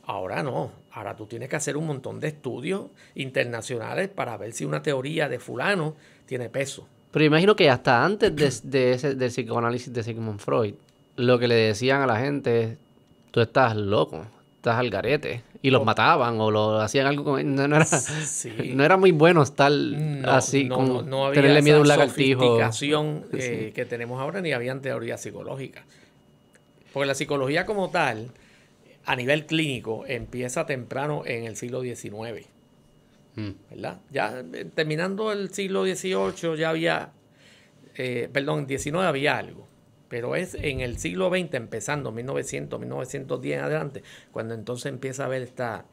Ahora no, ahora tú tienes que hacer un montón de estudios internacionales para ver si una teoría de fulano tiene peso. Pero imagino que hasta antes del psicoanálisis de Sigmund Freud, lo que le decían a la gente es, tú estás loco, estás al garete. Y los mataban o lo hacían algo con él. Sí. No era muy bueno estar así, No había tenerle miedo a un esa lagartijo. sofisticación que tenemos ahora, ni habían teorías psicológicas. Porque la psicología como tal, a nivel clínico, empieza temprano en el siglo XIX. ¿Verdad? Ya terminando el siglo XVIII ya había, perdón, XIX había algo. Pero es en el siglo XX, empezando 1900, 1910 en adelante, cuando entonces empieza a haber esta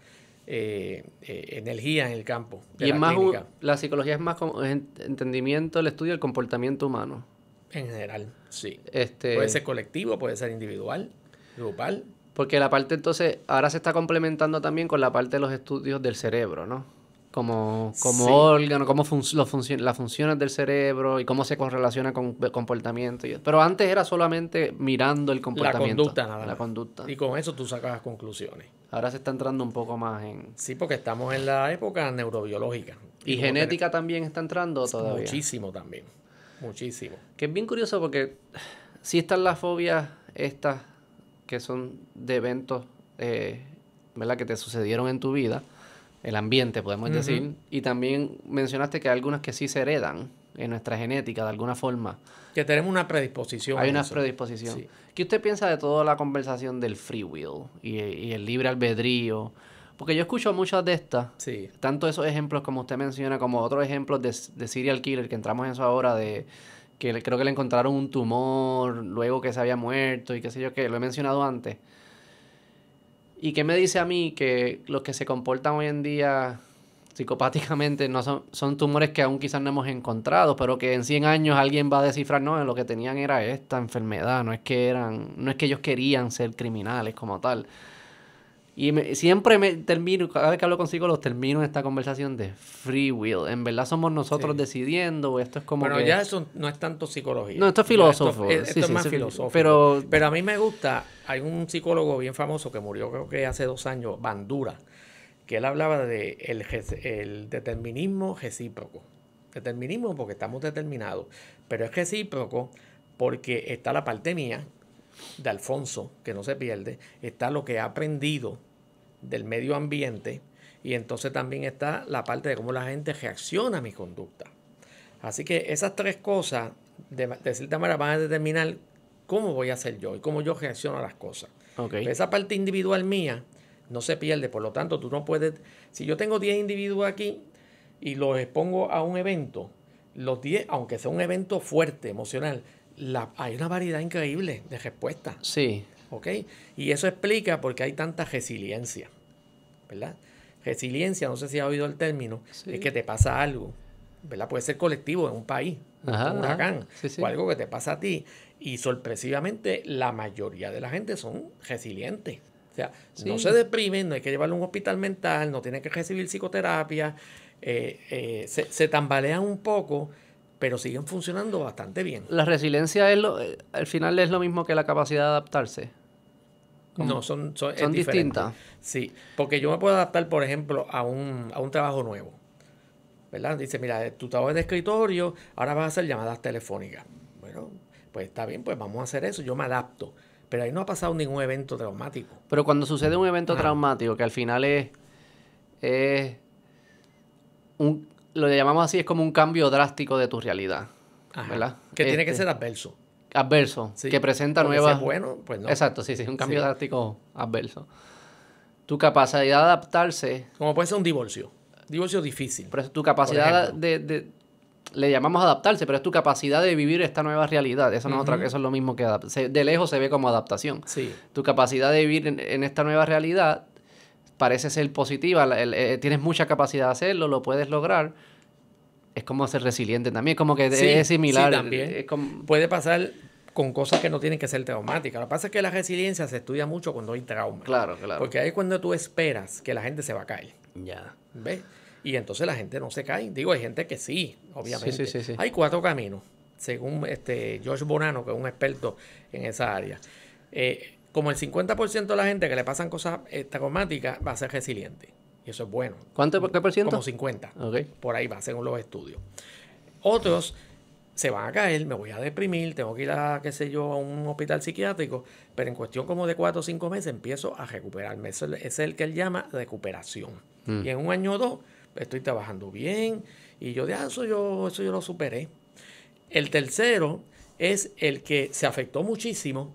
energía en el campo de Y es la más, clínica. la psicología es más como entendimiento, el estudio del comportamiento humano. En general, sí. Puede ser colectivo, puede ser individual, grupal. Porque la parte entonces, ahora se está complementando también con la parte de los estudios del cerebro, ¿no? Como Sí. órgano, cómo las funciones del cerebro y cómo se correlaciona con el comportamiento. Pero antes era solamente mirando el La comportamiento. conducta nada más. La conducta. Y con eso tú sacas las conclusiones. Ahora se está entrando un poco más en... Sí, porque estamos en la época neurobiológica. ¿Y como genética también está entrando todavía? Muchísimo también. Muchísimo. Que es bien curioso porque sí están las fobias estas que son de eventos, ¿verdad? Que te sucedieron en tu vida, el ambiente, podemos decir. Y también mencionaste que hay algunas que sí se heredan en nuestra genética de alguna forma. Que tenemos una predisposición. Hay a una eso. predisposición. Sí. ¿Qué usted piensa de toda la conversación del free will y el libre albedrío? Porque yo escucho muchas de estas, Sí. tanto esos ejemplos como usted menciona, como otros ejemplos de serial killer, que entramos en eso ahora, de que creo que le encontraron un tumor, luego que se había muerto y qué sé yo qué, lo he mencionado antes. ¿Y qué me dice a mí que los que se comportan hoy en día psicopáticamente no son tumores que aún quizás no hemos encontrado, pero que en 100 años alguien va a descifrar, no, lo que tenían era esta enfermedad, no es que ellos querían ser criminales como tal? Y siempre me termino, cada vez que hablo con psicólogos, termino esta conversación de free will. En verdad somos nosotros decidiendo, o esto es como Bueno, que... ya eso no es tanto psicología. No, esto es Ya filósofo. Esto Sí, es sí, más sí, filosófico. pero a mí me gusta, hay un psicólogo bien famoso que murió creo que hace 2 años, Bandura, que él hablaba de el determinismo recíproco. Determinismo porque estamos determinados, pero es recíproco porque está la parte mía, de Alfonso, que no se pierde, está lo que ha aprendido del medio ambiente y entonces también está la parte de cómo la gente reacciona a mi conducta. Así que esas 3 cosas, de cierta manera, van a determinar cómo voy a ser yo y cómo yo reacciono a las cosas. Okay. Pero esa parte individual mía no se pierde, por lo tanto, tú no puedes... Si yo tengo 10 individuos aquí y los expongo a un evento, los 10, aunque sea un evento fuerte, emocional, hay una variedad increíble de respuestas. Sí. ¿Ok? Y eso explica por qué hay tanta resiliencia, ¿verdad? Resiliencia, no sé si has oído el término, es que te pasa algo, ¿verdad? Puede ser colectivo en un país, un huracán, o algo que te pasa a ti. Y sorpresivamente, la mayoría de la gente son resilientes. O sea, no se deprimen, no hay que llevarlo a un hospital mental, no tienen que recibir psicoterapia, se tambalean un poco, pero siguen funcionando bastante bien. La resiliencia al final es lo mismo que la capacidad de adaptarse. No, son distintas. Sí, porque yo me puedo adaptar, por ejemplo, a un trabajo nuevo. ¿Verdad? Dice, mira, tu trabajo es de escritorio, ahora vas a hacer llamadas telefónicas. Bueno, pues está bien, pues vamos a hacer eso, yo me adapto. Pero ahí no ha pasado ningún evento traumático. Pero cuando sucede un evento traumático, que al final lo llamamos así, es como un cambio drástico de tu realidad. ¿Verdad? Que tiene que ser adverso. Adverso, sí, que presenta porque nuevas... si es bueno, pues no. Exacto, sí, un cambio drástico adverso. Tu capacidad de adaptarse... Como puede ser un divorcio. Divorcio difícil. Pero tu capacidad le llamamos adaptarse, pero es tu capacidad de vivir esta nueva realidad. Eso no es otra, eso es lo mismo que de lejos se ve como adaptación. Sí. Tu capacidad de vivir en esta nueva realidad parece ser positiva. Tienes mucha capacidad de hacerlo, lo puedes lograr. Es como ser resiliente también, como que es similar. Sí, también. Puede pasar con cosas que no tienen que ser traumáticas. Lo que pasa es que la resiliencia se estudia mucho cuando hay trauma. Claro. Porque ahí es cuando tú esperas que la gente se va a caer. Ya. ¿Ves? Y entonces la gente no se cae. Digo, hay gente que sí, obviamente. Sí. Hay 4 caminos, según George Bonanno, que es un experto en esa área. Como el 50% de la gente que le pasan cosas traumáticas va a ser resiliente. Y eso es bueno. ¿Qué por ciento? Como 50. Okay. Por ahí va, según los estudios. Otros se van a caer, me voy a deprimir, tengo que ir a, qué sé yo, a un hospital psiquiátrico, pero en cuestión como de 4 o 5 meses empiezo a recuperarme. Ese es el que él llama recuperación. Y en 1 año o 2 estoy trabajando bien y yo de eso yo lo superé. El tercero es el que se afectó muchísimo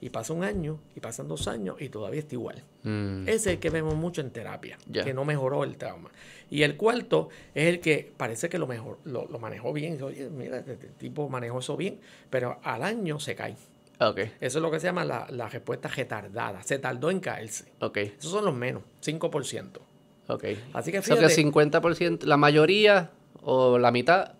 y pasa 1 año y pasan 2 años y todavía está igual. Ese es el que vemos mucho en terapia, que no mejoró el trauma. Y el cuarto es el que parece que lo manejó bien. Oye, mira, este tipo manejó eso bien, pero al año se cae. Okay. Eso es lo que se llama la respuesta retardada. Se tardó en caerse. Okay. Esos son los menos, 5%. Okay. Así que fíjate. O sea que 50%, la mayoría o la mitad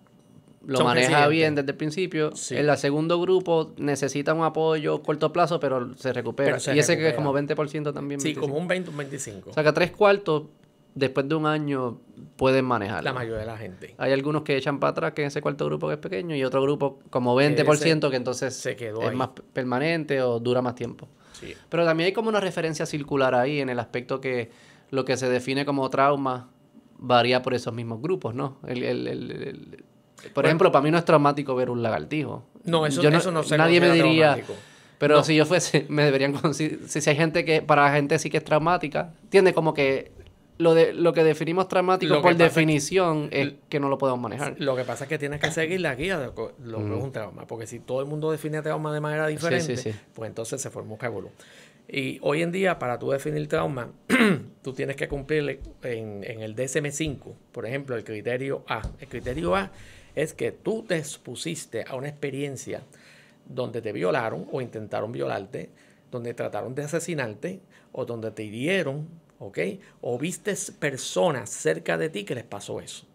lo maneja bien desde el principio. Sí. En el segundo grupo necesita un apoyo corto plazo, pero se recupera. Y ese que es como 20% también. Sí, 25. como un 20, un 25%. O sea que 3/4 después de 1 año pueden manejarlo. La mayoría de la gente. Hay algunos que echan para atrás, que en ese cuarto grupo que es pequeño, y otro grupo como 20% que entonces se quedó es ahí. más permanente o dura más tiempo. Sí. Pero también hay como una referencia circular ahí en el aspecto que lo que se define como trauma varía por esos mismos grupos, ¿no? Por ejemplo, para mí no es traumático ver un lagartijo. No, eso no se nadie me diría, traumático. pero no. Si yo fuese, me deberían si hay gente que, para gente sí que es traumática, tiende como que lo que definimos traumático por definición es que no lo podemos manejar. Lo que pasa es que tienes que seguir la guía de lo que es un trauma, porque si todo el mundo define trauma de manera diferente, pues entonces se forma un revolú. Y hoy en día, para tú definir trauma, tú tienes que cumplir en el DSM-5, por ejemplo, el criterio A. El criterio A es que tú te expusiste a una experiencia donde te violaron o intentaron violarte, donde trataron de asesinarte o donde te hirieron, ¿ok? O vistes personas cerca de ti que les pasó eso.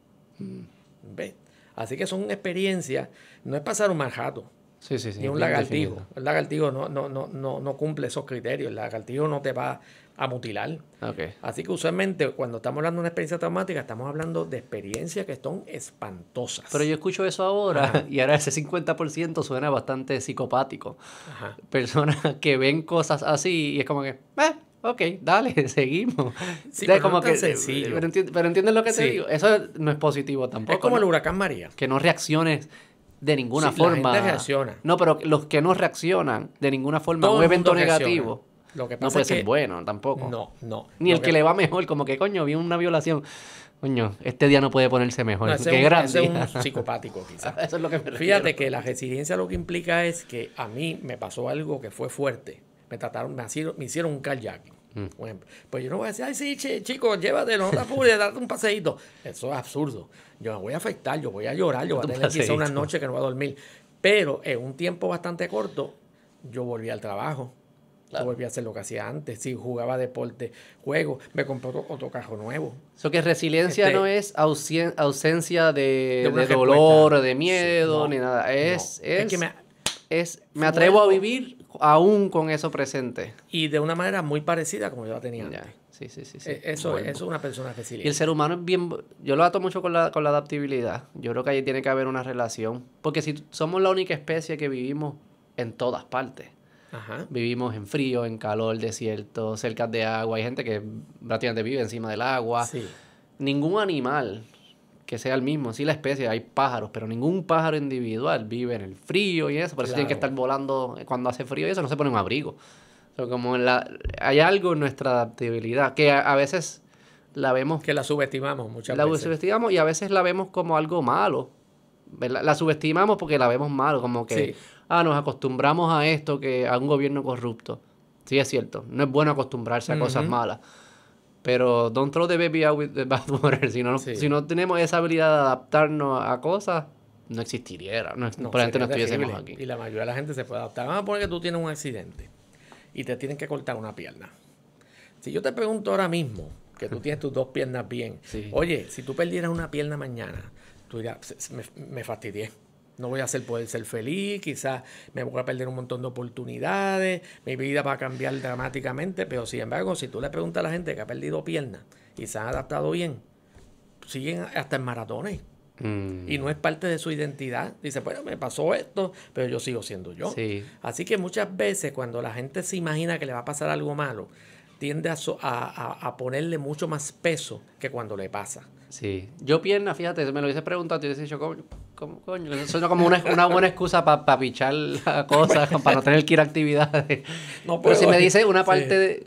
¿Ves? Así que son experiencias, no es pasar un mal rato. Sí. Ni un lagartijo. Definido. El lagartijo no cumple esos criterios. El lagartijo no te va a mutilar. Okay. Así que usualmente cuando estamos hablando de una experiencia traumática, estamos hablando de experiencias que son espantosas. Pero yo escucho eso ahora y ahora ese 50% suena bastante psicopático. Ajá. Personas que ven cosas así y es como que, ok, dale, seguimos. Sí, pero como no es tan sencillo. Pero entiendes lo que te digo. Eso no es positivo tampoco. Es como el huracán María. Que no reacciones de ninguna forma. La gente reacciona. No, pero los que no reaccionan de ninguna forma a un evento negativo lo que pasa no puede es que ser bueno tampoco. No. Ni el que le va mejor, como que coño, vi una violación. Coño, este día no puede ponerse mejor. No, ese es un psicopático, quizás. Eso es lo que me refiero. Fíjate que la resiliencia lo que implica es que a mí me pasó algo que fue fuerte. Me hicieron un carjacking. Por ejemplo. Pues yo no voy a decir, ay, sí, chicos, llévatelo, no te apures, date un paseíto. Eso es absurdo. Yo me voy a afectar, yo voy a llorar, yo voy a tener quizás unas noches que no voy a dormir. Pero en un tiempo bastante corto, yo volví al trabajo. Yo volví a hacer lo que hacía antes. Sí, jugaba deporte, juego, me compré otro carro nuevo. Eso que resiliencia no es ausencia de dolor, de miedo, ni nada. Es que me atrevo a vivir aún con eso presente. Y de una manera muy parecida como yo la tenía antes. Sí, sí, sí, sí. Eso es una persona Y el resiliente. ser humano es bien... Yo lo ato mucho con la adaptabilidad. Yo creo que ahí tiene que haber una relación. Porque si somos la única especie que vivimos en todas partes. Ajá. Vivimos en frío, en calor, desierto, cerca de agua. Hay gente que prácticamente vive encima del agua. Sí. Ningún animal que sea el mismo, sí la especie, hay pájaros, pero ningún pájaro individual vive en el frío y eso. Por eso tienen que Claro. estar volando cuando hace frío y eso, no se pone un abrigo. Pero como hay algo en nuestra adaptabilidad que a veces la vemos, Que la subestimamos muchas la veces. subestimamos y a veces la vemos como algo malo. ¿Verdad? La subestimamos porque la vemos malo, como que, Sí. nos acostumbramos a esto, que a un gobierno corrupto. Sí, es cierto, no es bueno acostumbrarse a cosas Ujú. malas. Pero don't throw the baby out with the bathwater. Sí. Si no tenemos esa habilidad de adaptarnos a cosas, no existiría. No, Probablemente no sería estuviésemos terrible. aquí. Y la mayoría de la gente se puede adaptar. Vamos a poner que tú tienes un accidente y te tienen que cortar una pierna. Si yo te pregunto ahora mismo que tú tienes tus dos piernas bien, Sí. oye, si tú perdieras una pierna mañana, tú dirás, me fastidié. No voy a poder ser feliz, quizás me voy a perder un montón de oportunidades, mi vida va a cambiar dramáticamente, pero sin embargo, si tú le preguntas a la gente que ha perdido piernas y se han adaptado bien, siguen hasta en maratones. Y no es parte de su identidad. Dice, bueno, me pasó esto, pero yo sigo siendo yo. Sí. Así que muchas veces cuando la gente se imagina que le va a pasar algo malo, tiende a ponerle mucho más peso que cuando le pasa. Sí. Yo pierna, fíjate, me lo hubiese preguntado, te hubiese dicho, ¿cómo coño? Eso suena como una buena excusa para pichar las cosas, para no tener que ir a actividades. No Pero si puedo- me dice una Sí. parte,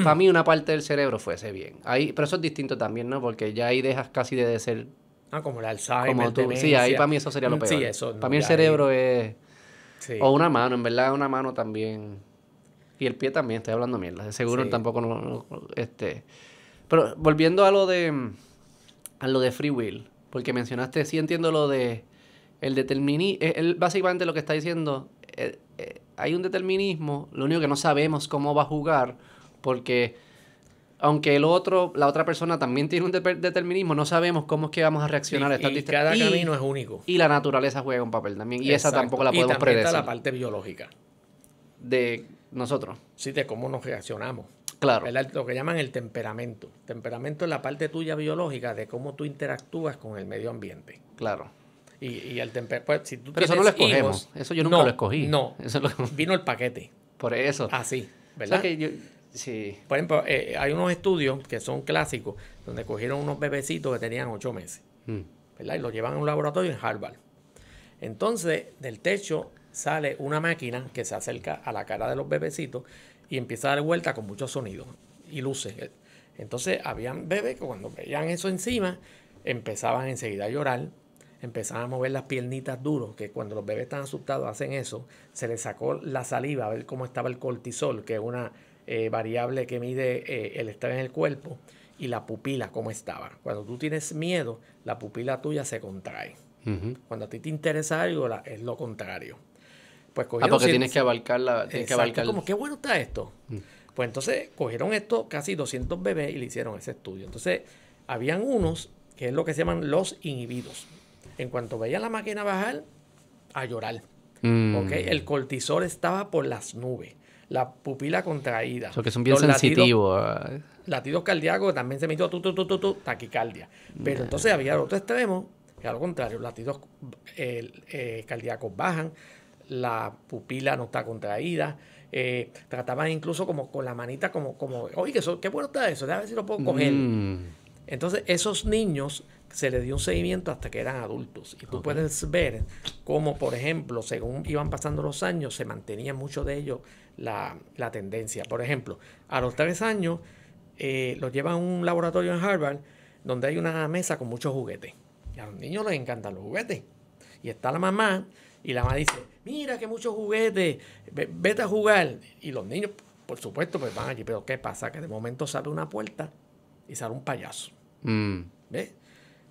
para mí una parte del cerebro fuese bien. Ahí, pero eso es distinto también, ¿no? Porque ya ahí dejas casi de ser Como el Alzheimer, como tú. Sí, demencia. ahí para mí eso sería lo peor. Sí, eso Para no, mí el ya cerebro ahí- es... Sí, O una mano, en verdad una mano también. Y el pie también, estoy hablando mierda. De seguro Sí. tampoco Pero volviendo a lo de free will, porque mencionaste, sí entiendo lo de el determinismo. Básicamente lo que está diciendo, hay un determinismo, lo único que no sabemos cómo va a jugar, porque aunque la otra persona también tiene un determinismo, no sabemos cómo es que vamos a reaccionar a estas y cada distancias. camino es único. Y la naturaleza juega un papel también. Y esa Exacto. tampoco la podemos Y también predecir. está la parte biológica. De nosotros. Sí, de cómo nos reaccionamos. Claro. ¿Verdad? Lo que llaman el temperamento. Temperamento es la parte tuya biológica de cómo tú interactúas con el medio ambiente. Claro. Y el temperamento, pues, si tú Pero eso no lo tienes escogemos. hijos, Eso yo nunca no, lo escogí. No, Eso lo... vino el paquete. Por eso. Así, O sea ¿verdad? que yo... Sí. Por ejemplo, hay unos estudios que son clásicos donde cogieron unos bebecitos que tenían 8 meses, ¿verdad? Y los llevan a un laboratorio en Harvard. Entonces, del techo sale una máquina que se acerca a la cara de los bebecitos y empieza a dar vuelta con muchos sonidos y luces. Entonces, habían bebés que cuando veían eso encima, empezaban enseguida a llorar, empezaban a mover las piernitas duros, que cuando los bebés están asustados hacen eso, se les sacó la saliva a ver cómo estaba el cortisol, que es una variable que mide el estrés en el cuerpo, y la pupila, cómo estaba. Cuando tú tienes miedo, la pupila tuya se contrae. Cuando a ti te interesa algo, es lo contrario. Pues cogieron porque tienes que abarcar Exacto, como qué bueno está esto. Pues entonces cogieron esto, casi 200 bebés, y le hicieron ese estudio. Entonces, habían unos que es lo que se llaman los inhibidos. En cuanto veían la máquina bajar, a llorar. ¿Okay? El cortisol estaba por las nubes. La pupila contraída. Que son bien Los sensitivos. latidos cardíacos también se metió taquicardia. Pero entonces había el otro extremo, que al contrario, los latidos cardíacos bajan, la pupila no está contraída. Trataban incluso como con la manita, como oye, qué bueno está eso, déjame ver si lo puedo coger. Entonces, esos niños se les dio un seguimiento hasta que eran adultos. Y tú puedes ver cómo, por ejemplo, según iban pasando los años, se mantenía mucho de ellos la tendencia. Por ejemplo, a los 3 años los llevan a un laboratorio en Harvard donde hay una mesa con muchos juguetes. Y a los niños les encantan los juguetes. Y está la mamá y la mamá dice, mira que muchos juguetes, vete a jugar. Y los niños, por supuesto, pues van allí. Pero ¿qué pasa? Que de momento sale una puerta y sale un payaso. ¿Ves?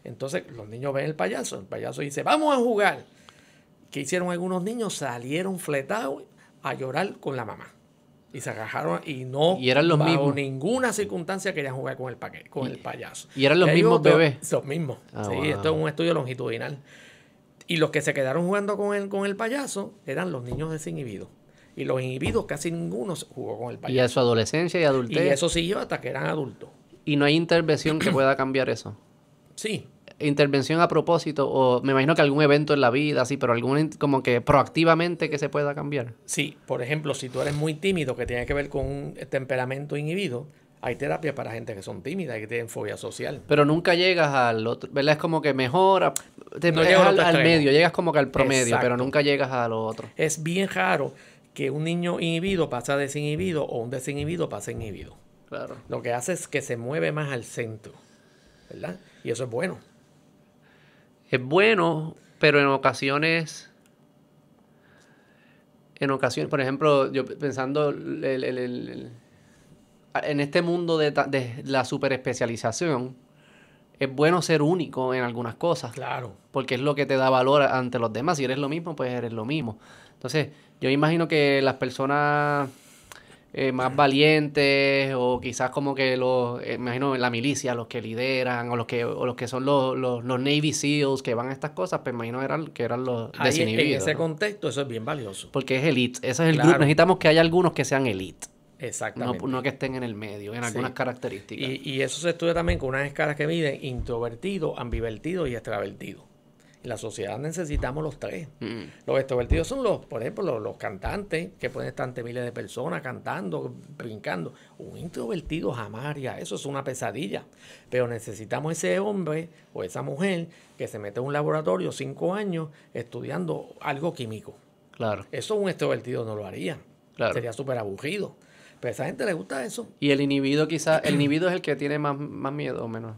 Entonces los niños ven el payaso dice, vamos a jugar. ¿Qué hicieron algunos niños? Salieron fletados a llorar con la mamá. Y se agajaron y eran los bajo mismos. Ninguna circunstancia querían jugar con el payaso. ¿Y eran los mismos bebés? Los mismos. Sí, Wow. esto es un estudio longitudinal. Y los que se quedaron jugando con el payaso eran los niños desinhibidos. Y los inhibidos casi ninguno jugó con el Y a payaso. su adolescencia y adultez. Y eso siguió hasta que eran adultos. Y no hay intervención que pueda cambiar eso. Sí, Intervención a propósito, o me imagino que algún evento en la vida, sí, pero algún como que proactivamente que se pueda cambiar. sí. Por ejemplo, si tú eres muy tímido, que tiene que ver con un temperamento inhibido, hay terapia para gente que son tímidas y que tienen fobia social. Pero nunca llegas al otro, ¿verdad? Es como que mejora, No llegas llegas al al otro extremo. medio, llegas como que al promedio, Exacto. pero nunca llegas a lo otro. Es bien raro que un niño inhibido pase a desinhibido o un desinhibido pase a inhibido. Claro. Lo que hace es que se mueve más al centro, ¿verdad? Y eso es bueno. Es bueno, pero en ocasiones, por ejemplo, yo pensando en este mundo de la superespecialización, es bueno ser único en algunas cosas. Claro. Porque es lo que te da valor ante los demás. Si eres lo mismo, pues eres lo mismo. Entonces, yo imagino que las personas más valientes, o quizás como que me imagino la milicia, los que lideran, o los que son los Navy SEALs que van a estas cosas, pues imagino que eran los Ahí, en desinhibidos, ese ¿no? contexto, eso es bien valioso. Porque es elite. Ese es el Claro. grupo. Necesitamos que haya algunos que sean elite. No, Exactamente. no que estén en el medio, en algunas Sí. características. Y eso se estudia también con unas escalas que miden introvertido, ambivertido y extravertido. En la sociedad necesitamos los tres. Los extrovertidos son por ejemplo, los cantantes, que pueden estar ante miles de personas cantando, brincando. Un introvertido jamás haría eso, es una pesadilla. Pero necesitamos ese hombre o esa mujer que se mete en un laboratorio 5 años estudiando algo químico. Claro. Eso un extrovertido no lo haría. Claro. Sería súper aburrido. Pero a esa gente le gusta eso. Y el inhibido quizás, el inhibido es el que tiene más miedo o menos.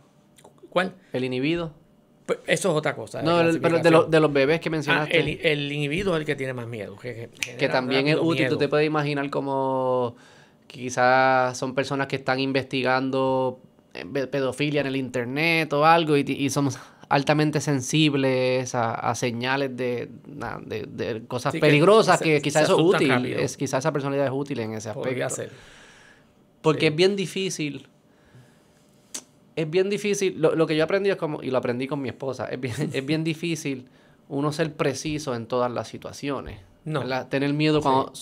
¿Cuál? El inhibido. Pues eso es otra cosa. No, pero de los bebés que mencionaste. El inhibido es el que tiene más miedo. Que también es rápido útil. miedo. Tú te puedes imaginar como que quizás son personas que están investigando pedofilia en el internet o algo y somos altamente sensibles a señales de cosas Sí, peligrosas, se- que se quizás eso es asustan útil. rápido. Quizás esa personalidad es útil en ese aspecto. Podría ser. Porque Sí. es bien difícil. Es bien difícil. Lo que yo aprendí es como, y lo aprendí con mi esposa, es bien difícil uno ser preciso en todas las situaciones. No. ¿Verdad? Tener miedo cuando...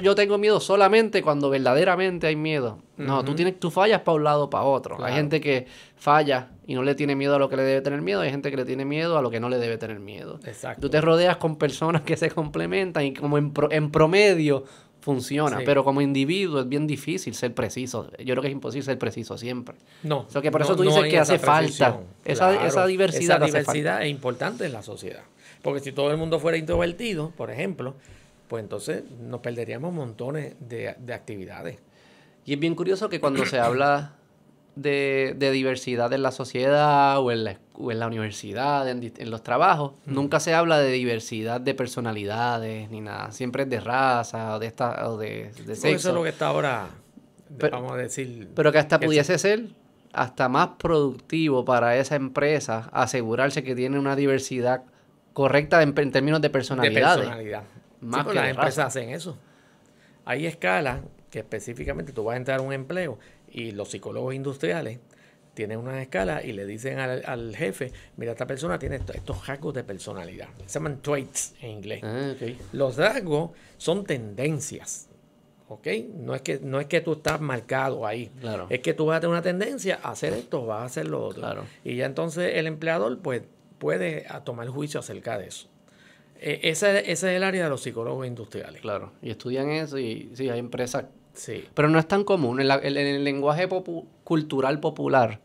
yo tengo miedo solamente cuando verdaderamente hay miedo. No, Ujú. tú fallas para un lado o para otro. Claro. Hay gente que falla y no le tiene miedo a lo que le debe tener miedo. Hay gente que le tiene miedo a lo que no le debe tener miedo. Exacto. Tú te rodeas con personas que se complementan y como en promedio funciona. Sí. Pero como individuo es bien difícil ser preciso. Yo creo que es imposible ser preciso siempre. No. O sea, que por eso no- tú no dices hay que hace esa falta. precisión. Esa Claro. diversidad Esa hace falta. diversidad es importante en la sociedad. Porque si todo el mundo fuera introvertido, por ejemplo, pues entonces nos perderíamos montones de actividades. Y es bien curioso que cuando se habla de diversidad en la sociedad o en la universidad, en los trabajos, nunca se habla de diversidad de personalidades ni nada. Siempre es de raza o de Porque sexo. eso es lo que está ahora, Pero- vamos a decir... Pero que hasta que pudiese ser hasta más productivo para esa empresa asegurarse que tiene una diversidad correcta en términos de de personalidades. personalidad. Más Sí, pues que las de empresas raza. hacen eso. Hay escalas que específicamente tú vas a entrar a un empleo y los psicólogos industriales tienen una escala y le dicen al jefe, mira, esta persona tiene estos rasgos de personalidad. Se llaman traits en inglés. Ah, ok. Los rasgos son tendencias. ¿Ok? No es que tú estás marcado ahí. Claro. Es que tú vas a tener una tendencia a hacer esto, vas a hacer lo otro. Claro. Y ya entonces el empleador pues puede tomar juicio acerca de eso. Ese es el área de los psicólogos industriales. Claro. Y estudian eso y sí, hay empresas. Sí. Pero no es tan común. En el lenguaje cultural popular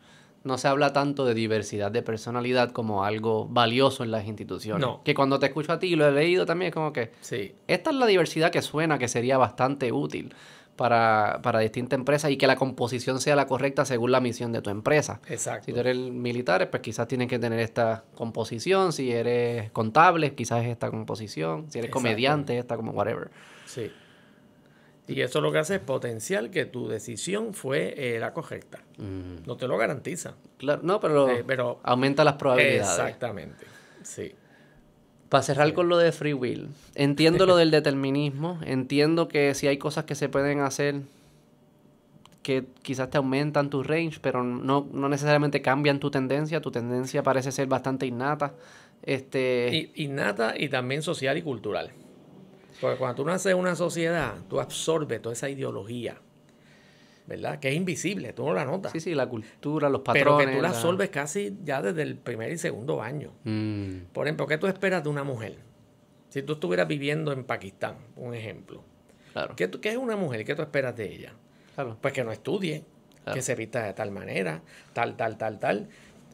no se habla tanto de diversidad de personalidad como algo valioso en las instituciones. No. Que cuando te escucho a ti, lo he leído también, es como que Sí. esta es la diversidad que suena que sería bastante útil para distintas empresas y que la composición sea la correcta según la misión de tu empresa. Exacto. Si tú eres militar, pues quizás tienes que tener esta composición. Si eres contable, quizás es esta composición. Si eres Exacto. comediante, esta como whatever. Sí. Y eso lo que hace es potenciar que tu decisión fue la correcta. No te lo garantiza. Claro, no, Pero aumenta las probabilidades. exactamente. Sí. Para cerrar con lo de free will, entiendo lo del determinismo, entiendo que si hay cosas que se pueden hacer que quizás te aumentan tu range, pero no necesariamente cambian tu tendencia parece ser bastante innata. Innata y también social y cultural. Porque cuando tú naces en una sociedad, tú absorbes toda esa ideología, ¿verdad? Que es invisible, tú no la notas. Sí, sí, la cultura, los Pero patrones. que tú la absorbes casi ya desde el primer y segundo año. Por ejemplo, ¿qué tú esperas de una mujer? Si tú estuvieras viviendo en Pakistán, un ejemplo. Claro. ¿Qué es una mujer y qué tú esperas de ella? Claro. Pues que no estudie, Claro. que se vista de tal manera, tal.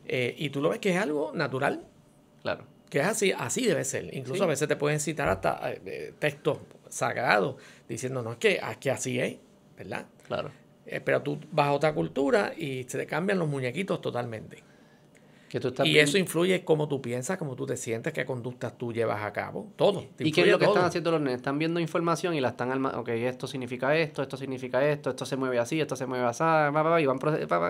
Y tú lo ves que es algo natural, Claro. que es así debe ser. Incluso Sí. a veces te pueden citar hasta textos sagrados diciendo, no, es que así es, ¿verdad? Claro. Pero tú vas a otra cultura y se te cambian los muñequitos totalmente. Que tú estás Y bien- eso influye cómo tú piensas, cómo tú te sientes, qué conductas tú llevas a cabo. Todo. te ¿Y qué es influye lo que todo. están haciendo los nenes? Están viendo información y la están armando. Ok, esto significa esto significa esto se mueve así, esto se mueve así, y van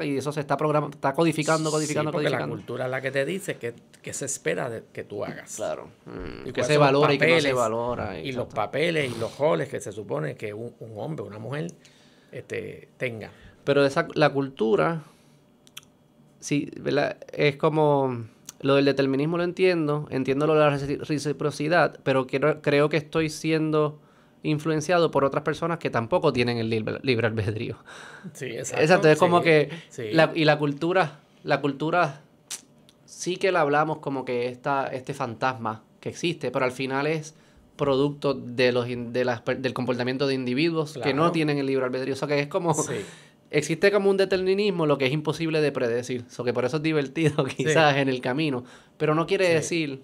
y eso se está programando, está codificando. Sí, porque la cultura es la que te dice que se espera que tú hagas. Claro. Y Que cuáles se son los valora y que no se papeles, valora. Y los papeles y los roles que se supone que un hombre o una mujer tenga. Pero la cultura, sí, ¿verdad? Es como lo del determinismo lo entiendo lo de la reciprocidad, pero creo que estoy siendo influenciado por otras personas que tampoco tienen el libre albedrío. Sí, Exacto, es como que sí. la cultura sí que la hablamos como que este fantasma que existe, pero al final es producto del comportamiento de individuos que no Claro. tienen el libre albedrío. O sea que es como Sí. existe como un determinismo lo que es imposible de predecir. O sea que por eso es divertido quizás en el camino. Pero no quiere decir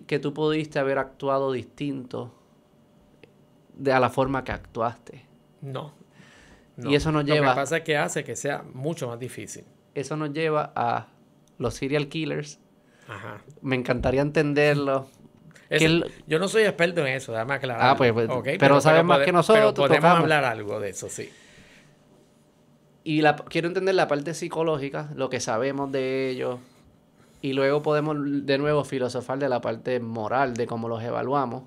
que tú pudiste haber actuado distinto a la forma que actuaste. No. Y eso nos Lo lleva... que pasa es que hace que sea mucho más difícil. Eso nos lleva a los serial killers. Ajá. Me encantaría entenderlo. Yo no soy experto en eso, déjame aclarar. Pues, pero sabes más que nosotros. Pero podemos tocamos. hablar algo de eso, sí. Y quiero entender la parte psicológica, lo que sabemos de ellos. Y luego podemos de nuevo filosofar de la parte moral, de cómo los evaluamos.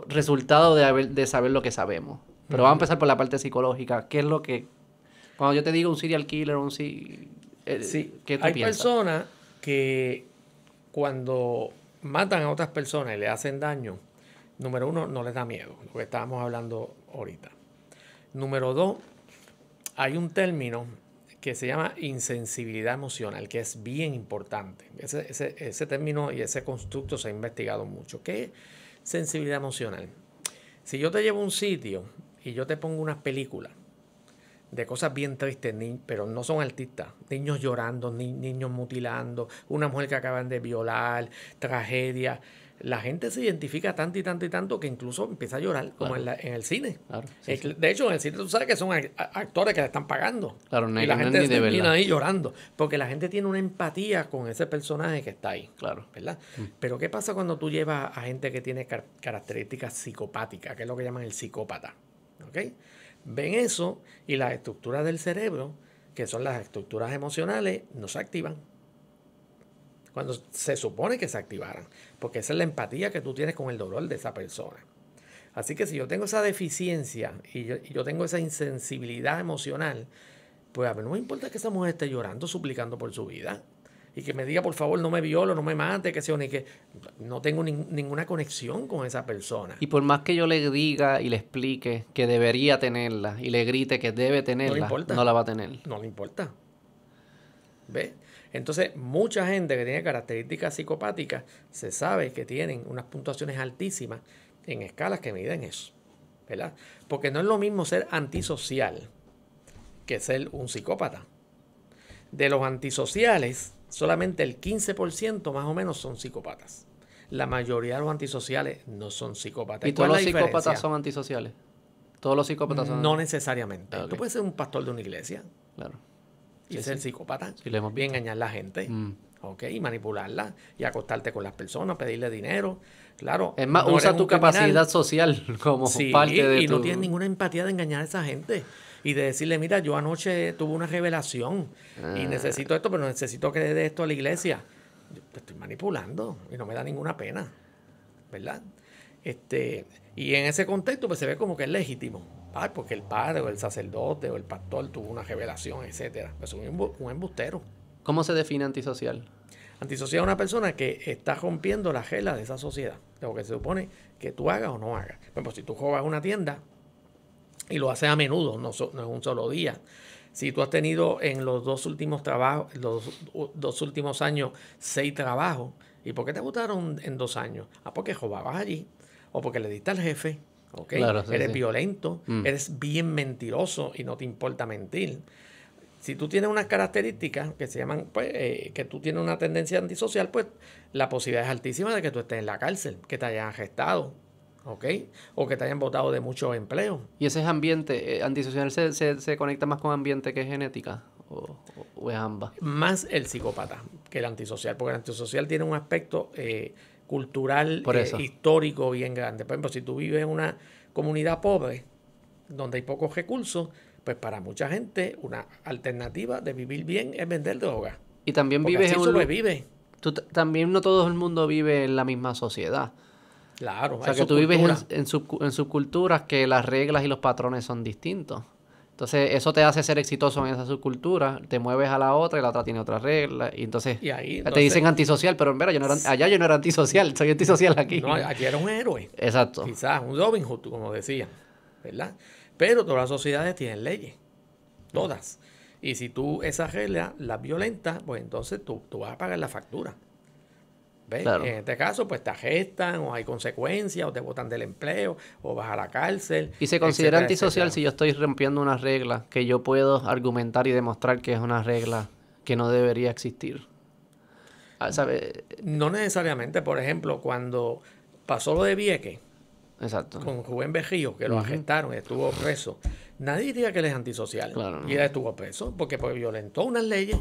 Resultado de saber lo que sabemos. Pero vamos a empezar por la parte psicológica. ¿Qué es lo que... Cuando yo te digo un serial killer o Sí, ¿qué tú hay piensas? personas que cuando matan a otras personas y le hacen daño, número uno, no les da miedo, lo que estábamos hablando ahorita. Número dos, hay un término que se llama insensibilidad emocional, que es bien importante. Ese término y ese constructo se ha investigado mucho. ¿Qué es sensibilidad emocional? Si yo te llevo a un sitio y yo te pongo unas películas de cosas bien tristes, pero no son artistas, niños llorando, niños mutilando, una mujer que acaban de violar, tragedia, la gente se identifica tanto y tanto que incluso empieza a llorar, como en el cine. Claro, De hecho, en el cine tú sabes que son actores que le están pagando. Claro, y la gente ni de termina verdad. ahí llorando, porque la gente tiene una empatía con ese personaje que está ahí. Claro. ¿Verdad? Pero ¿qué pasa cuando tú llevas a gente que tiene características psicopáticas, que es lo que llaman el psicópata? ¿Ok? Ven eso y las estructuras del cerebro, que son las estructuras emocionales, no se activan. Cuando se supone que se activaran, porque esa es la empatía que tú tienes con el dolor de esa persona. Así que si yo tengo esa deficiencia y yo tengo esa insensibilidad emocional, pues a mí no me importa que esa mujer esté llorando, suplicando por su vida. Y que me diga, por favor, no me viole, no me mate, que sea, ni que no tengo ninguna conexión con esa persona. Y por más que yo le diga y le explique que debería tenerla y le grite que debe tenerla, no la va a tener. No le importa. ¿Ves? Entonces, mucha gente que tiene características psicopáticas se sabe que tienen unas puntuaciones altísimas en escalas que miden eso, ¿verdad? Porque no es lo mismo ser antisocial que ser un psicópata. De los antisociales, solamente el 15% más o menos son psicópatas. La mayoría de los antisociales no son psicópatas. ¿Y todos los psicópatas son antisociales? ¿Todos los psicópatas son No necesariamente. Okay. Tú puedes ser un pastor de una iglesia. Claro. Y ser psicópata. Sí, lo hemos visto. Y engañar a la gente. Y manipularla. Y acostarte con las personas, pedirle dinero. Claro. Es más, usa tu capacidad social como parte de y no tienes ninguna empatía de engañar a esa gente. Y de decirle, mira, yo anoche tuve una revelación y necesito esto, pero necesito que le dé esto a la iglesia. Yo te estoy manipulando y no me da ninguna pena, ¿verdad? Y en ese contexto pues se ve como que es legítimo. Porque el padre o el sacerdote o el pastor tuvo una revelación, etcétera. Es un embustero. ¿Cómo se define antisocial? Antisocial es una persona que está rompiendo las reglas de esa sociedad, de lo que se supone que tú hagas o no hagas. Por ejemplo, si tú robas una tienda y lo haces a menudo, no es un solo día. Si tú has tenido en los dos últimos trabajos, los 2 últimos años, 6 trabajos, ¿y por qué te votaron en 2 años? Porque robabas allí, o porque le diste al jefe, ¿ok? Claro, sí, eres sí. violento, eres bien mentiroso y no te importa mentir. Si tú tienes unas características que se llaman, pues, que tú tienes una tendencia antisocial, pues la posibilidad es altísima de que tú estés en la cárcel, que te hayan arrestado, ¿ok? O que te hayan botado de muchos empleos. ¿Y ese es ambiente, antisocial se conecta más con ambiente que genética? ¿O es ambas? Más el psicópata que el antisocial, porque el antisocial tiene un aspecto cultural, Por eso. histórico bien grande. Por ejemplo, si tú vives en una comunidad pobre, donde hay pocos recursos, pues para mucha gente una alternativa de vivir bien es vender droga. Y también Porque vives así en sobrevive. también no todo el mundo vive en la misma sociedad. Claro, O sea, hay que tú vives subculturas. en subculturas que las reglas y los patrones son distintos. Entonces, eso te hace ser exitoso en esa subcultura, te mueves a la otra y la otra tiene otra regla. Y entonces, Y ahí, te dicen antisocial, pero en verdad, allá yo no era antisocial, soy antisocial aquí. no, aquí era un héroe. Exacto. Quizás un Robin Hood, como decían, ¿verdad? Pero todas las sociedades tienen leyes, todas. Y si tú esas reglas las violentas, pues entonces tú vas a pagar la factura. ¿Ves? Claro. En este caso, pues te arrestan, o hay consecuencias, o te botan del empleo, o vas a la cárcel. Y se considera etcétera, antisocial etcétera. si yo estoy rompiendo una regla que yo puedo argumentar y demostrar que es una regla que no debería existir. ¿Sabes? No necesariamente, por ejemplo, cuando pasó lo de Vieques, Exacto. con Rubén Berrío, que lo arrestaron y estuvo preso, nadie diría que él es antisocial. Claro, Y él estuvo preso porque pues, violentó unas leyes.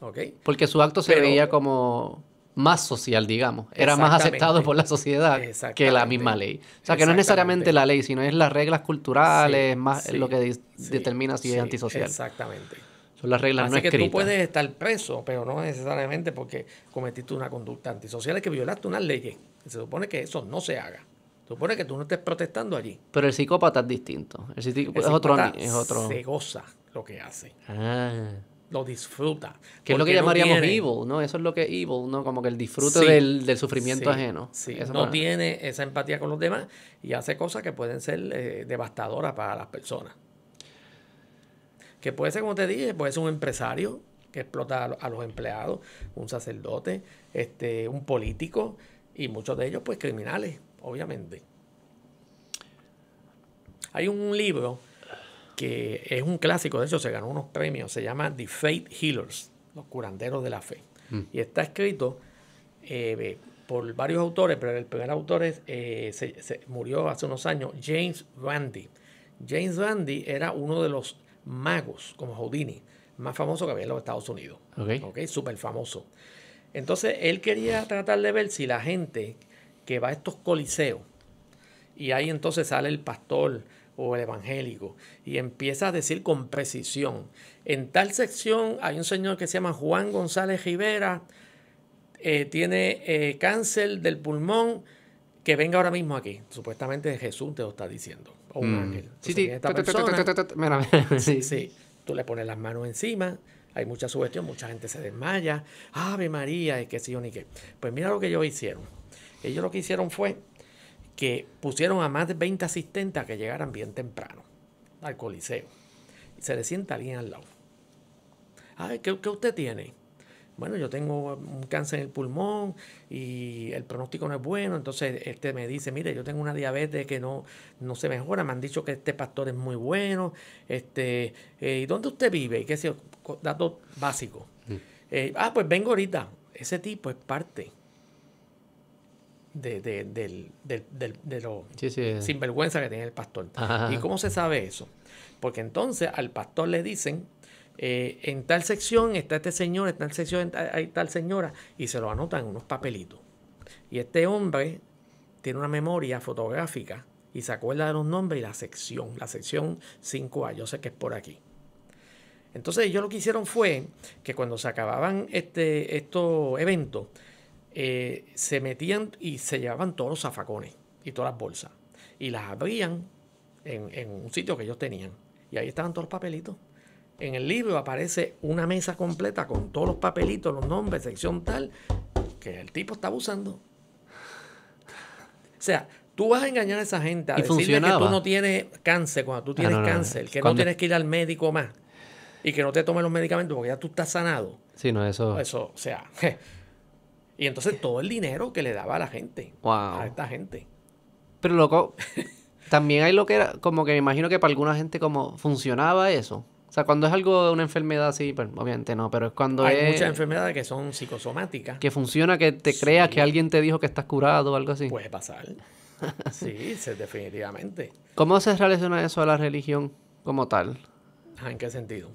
¿Ok? Porque su acto se Pero- veía como más social, digamos. Era más Exactamente. aceptado por la sociedad que la misma ley. O sea, que no es necesariamente la ley, sino es las reglas culturales, Sí, más sí, lo que sí, determina si sí, es antisocial. Exactamente. Son las reglas Así no que escritas. tú puedes estar preso, pero no necesariamente porque cometiste una conducta antisocial, es que violaste unas leyes. Se supone que eso no se haga. Se supone que tú no estés protestando allí. Pero el psicópata es distinto. El El es otro. psicópata se goza lo que hace. Ah. Lo disfruta. Que es lo que porque no llamaríamos tiene- evil, ¿no? Eso es lo que es evil, ¿no? Como que el disfrute Sí, del sufrimiento sí, ajeno. sí. Eso No para- tiene esa empatía con los demás y hace cosas que pueden ser devastadoras para las personas. Que puede ser, como te dije, puede ser un empresario que explota a los empleados, un sacerdote, un político y muchos de ellos, pues, criminales, obviamente. Hay un libro que es un clásico, de hecho se ganó unos premios, se llama The Faith Healers, los curanderos de la fe. Y está escrito por varios autores, pero el primer autor se murió hace unos años, James Randi. James Randi era uno de los magos, como Houdini, más famoso que había en los Estados Unidos. Ok. Súper famoso. Entonces, él quería tratar de ver si la gente que va a estos coliseos, y ahí entonces sale el pastor o el evangélico, y empieza a decir con precisión, en tal sección hay un señor que se llama Juan González Rivera, tiene cáncer del pulmón, que venga ahora mismo aquí. Supuestamente Jesús te lo está diciendo, o un ángel. Sí, Entonces, sí. viene esta persona, Mira, sí. sí, tú le pones las manos encima, hay mucha sugestión, mucha gente se desmaya, Ave María, y qué sé yo ni qué. Pues mira lo que ellos hicieron. Ellos lo que hicieron fue que pusieron a más de 20 asistentes a que llegaran bien temprano al coliseo. Y se le sienta alguien al lado. Ay, ¿qué usted tiene? Bueno, yo tengo un cáncer en el pulmón y el pronóstico no es bueno. Entonces me dice, mire, yo tengo una diabetes que no se mejora. Me han dicho que este pastor es muy bueno. ¿Y dónde usted vive? ¿Qué sé yo? Datos básicos. Pues vengo ahorita. Ese tipo es parte de lo Sí. sinvergüenza que tiene el pastor. Ajá. ¿Y cómo se sabe eso? Porque entonces al pastor le dicen, en tal sección está este señor, en tal sección hay tal señora, y se lo anotan en unos papelitos. Y este hombre tiene una memoria fotográfica y se acuerda de los nombres y la sección 5A, yo sé que es por aquí. Entonces ellos lo que hicieron fue que cuando se acababan estos eventos, se metían y se llevaban todos los zafacones y todas las bolsas y las abrían en un sitio que ellos tenían y ahí estaban todos los papelitos En el libro aparece una mesa completa con todos los papelitos, los nombres, sección tal, que el tipo está abusando. O sea, tú vas a engañar a esa gente a ¿Y decirle funcionaba? que tú no tienes cáncer cuando tú tienes cáncer, que no tienes que ir al médico más y que no te tomes los medicamentos porque ya tú estás sanado. Sí, no, eso... Eso, o sea... Y entonces todo el dinero que le daba a la gente, Wow. a esta gente. Pero loco, también hay lo que era, como que me imagino que para alguna gente como funcionaba eso. O sea, cuando es algo de una enfermedad así, pues obviamente no, pero es cuando Hay es... muchas enfermedades que son psicosomáticas. Que funciona, que te creas que alguien te dijo que estás curado o algo así. Puede pasar. Sí, definitivamente. ¿Cómo se relaciona eso a la religión como tal? ¿En qué sentido?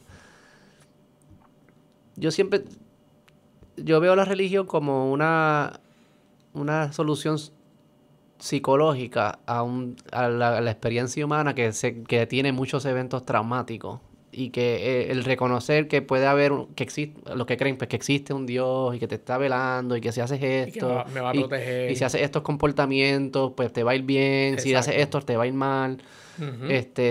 Yo veo la religión como una solución psicológica a la experiencia humana que tiene muchos eventos traumáticos y que el reconocer que puede haber, que existe, los que creen pues, que existe un Dios y que te está velando y que si haces esto me va a proteger. y si haces estos comportamientos pues te va a ir bien, si haces esto te va a ir mal.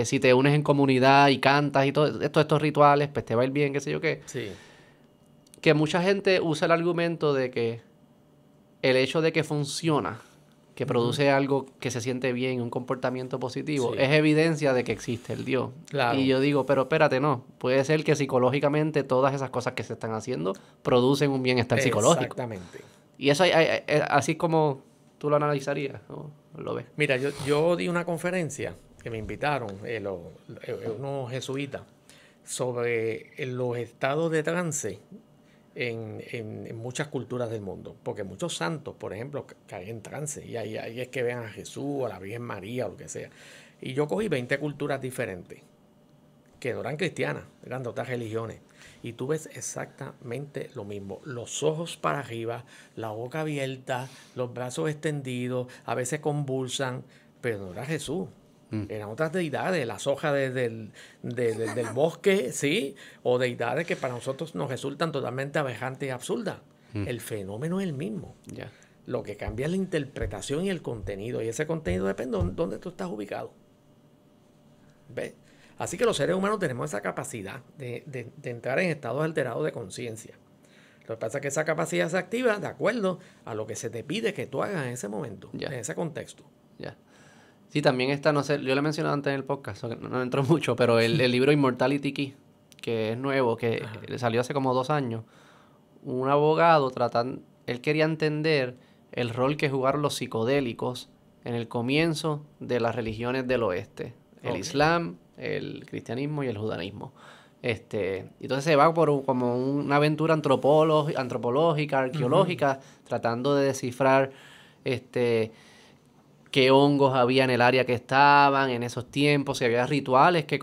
Si te unes en comunidad y cantas y todos estos rituales pues te va a ir bien, qué sé yo qué. Sí. Que mucha gente usa el argumento de que el hecho de que funciona, que produce algo que se siente bien, un comportamiento positivo, es evidencia de que existe el Dios. Claro. Y yo digo, pero espérate, no. Puede ser que psicológicamente todas esas cosas que se están haciendo producen un bienestar psicológico. Exactamente. Y eso así como tú lo analizarías, ¿no? Lo ves. Mira, yo di una conferencia que me invitaron, unos jesuitas, sobre los estados de trance en muchas culturas del mundo. Porque muchos santos, por ejemplo, caen en trance. Y ahí es que vean a Jesús o a la Virgen María o lo que sea. Y yo cogí 20 culturas diferentes, que no eran cristianas, eran de otras religiones. Y tú ves exactamente lo mismo. Los ojos para arriba, la boca abierta, los brazos extendidos, a veces convulsan, pero no era Jesús. Eran otras deidades, las hojas del bosque, ¿sí? O deidades que para nosotros nos resultan totalmente aberrantes y absurdas. El fenómeno es el mismo. Ya. Lo que cambia es la interpretación y el contenido. Y ese contenido depende de dónde tú estás ubicado. ¿Ves? Así que los seres humanos tenemos esa capacidad de entrar en estados alterados de conciencia. Lo que pasa es que esa capacidad se activa de acuerdo a lo que se te pide que tú hagas en ese momento, en ese contexto. Ya. Sí, también está, no sé, yo lo he mencionado antes en el podcast, no entró mucho, pero el libro Immortality Key, que es nuevo, que salió hace como 2 años, un abogado él quería entender el rol que jugaron los psicodélicos en el comienzo de las religiones del oeste, el Islam, el cristianismo y el judaísmo. Entonces se va por como una aventura antropológica, arqueológica, tratando de descifrar qué hongos había en el área que estaban en esos tiempos, si había rituales que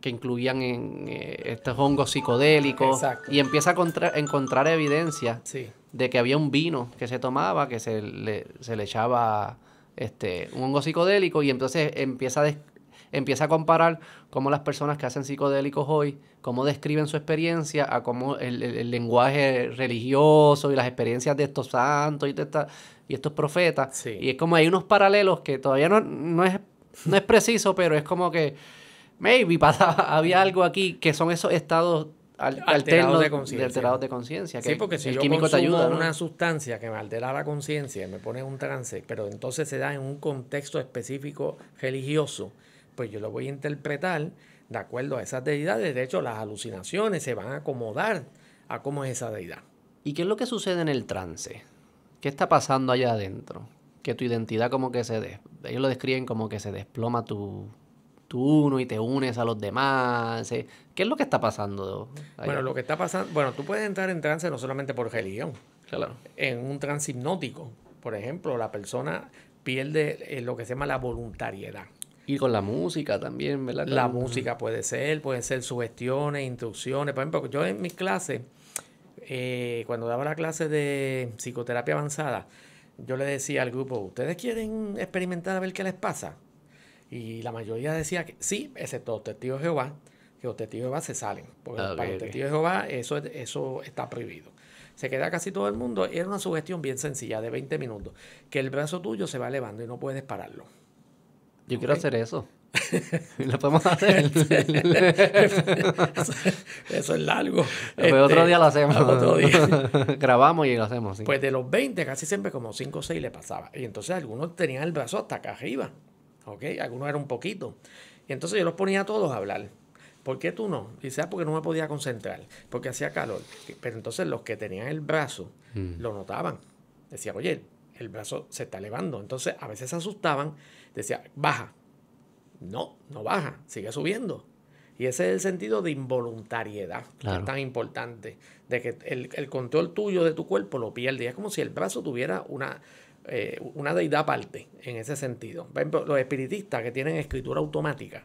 incluían estos hongos psicodélicos. Exacto. Y empieza a encontrar evidencia Sí. de que había un vino que se tomaba, que se le echaba un hongo psicodélico, y entonces empieza a comparar cómo las personas que hacen psicodélicos hoy, cómo describen su experiencia, a cómo el lenguaje religioso y las experiencias de estos santos y estos profetas. Sí. Y es como hay unos paralelos que todavía no es preciso, pero es como que maybe había algo aquí que son esos estados alterados de conciencia. Sí, porque si el yo químico consumo te ayuda, ¿no? una sustancia que me altera la conciencia, me pone en un trance, pero entonces se da en un contexto específico religioso, pues yo lo voy a interpretar de acuerdo a esas deidades. De hecho, las alucinaciones se van a acomodar a cómo es esa deidad. ¿Y qué es lo que sucede en el trance? ¿Qué está pasando allá adentro? Que tu identidad como que ellos lo describen como que se desploma tu uno y te unes a los demás. ¿Qué es lo que está pasando allá? Bueno, lo que está pasando... Bueno, tú puedes entrar en trance no solamente por religión. Claro. En un trance hipnótico, por ejemplo, la persona pierde lo que se llama la voluntariedad. Y con la música también, ¿verdad? La música pueden ser sugestiones, instrucciones. Por ejemplo, yo en mis clases, cuando daba la clase de psicoterapia avanzada, yo le decía al grupo, ¿ustedes quieren experimentar a ver qué les pasa? Y la mayoría decía que sí, excepto los testigos de Jehová, que los testigos de Jehová se salen. Porque para los testigos de Jehová eso está prohibido. Se queda casi todo el mundo. Era una sugestión bien sencilla, de 20 minutos, que el brazo tuyo se va elevando y no puedes pararlo. Yo quiero hacer eso. Lo podemos hacer. Eso es largo. Pues otro día lo hacemos. Otro día. Grabamos y lo hacemos, sí. Pues de los 20, casi siempre como 5 o 6 le pasaba. Y entonces algunos tenían el brazo hasta acá arriba. ¿Ok? Algunos eran un poquito. Y entonces yo los ponía a todos a hablar. ¿Por qué tú no? Y sea porque no me podía concentrar, porque hacía calor. Pero entonces los que tenían el brazo lo notaban. Decía, oye, el brazo se está elevando. Entonces a veces se asustaban. Decía, baja. No, no baja, sigue subiendo. Y ese es el sentido de involuntariedad, claro, que es tan importante. De que el control tuyo de tu cuerpo lo pierde. Es como si el brazo tuviera una deidad aparte, en ese sentido. Por ejemplo, los espiritistas que tienen escritura automática.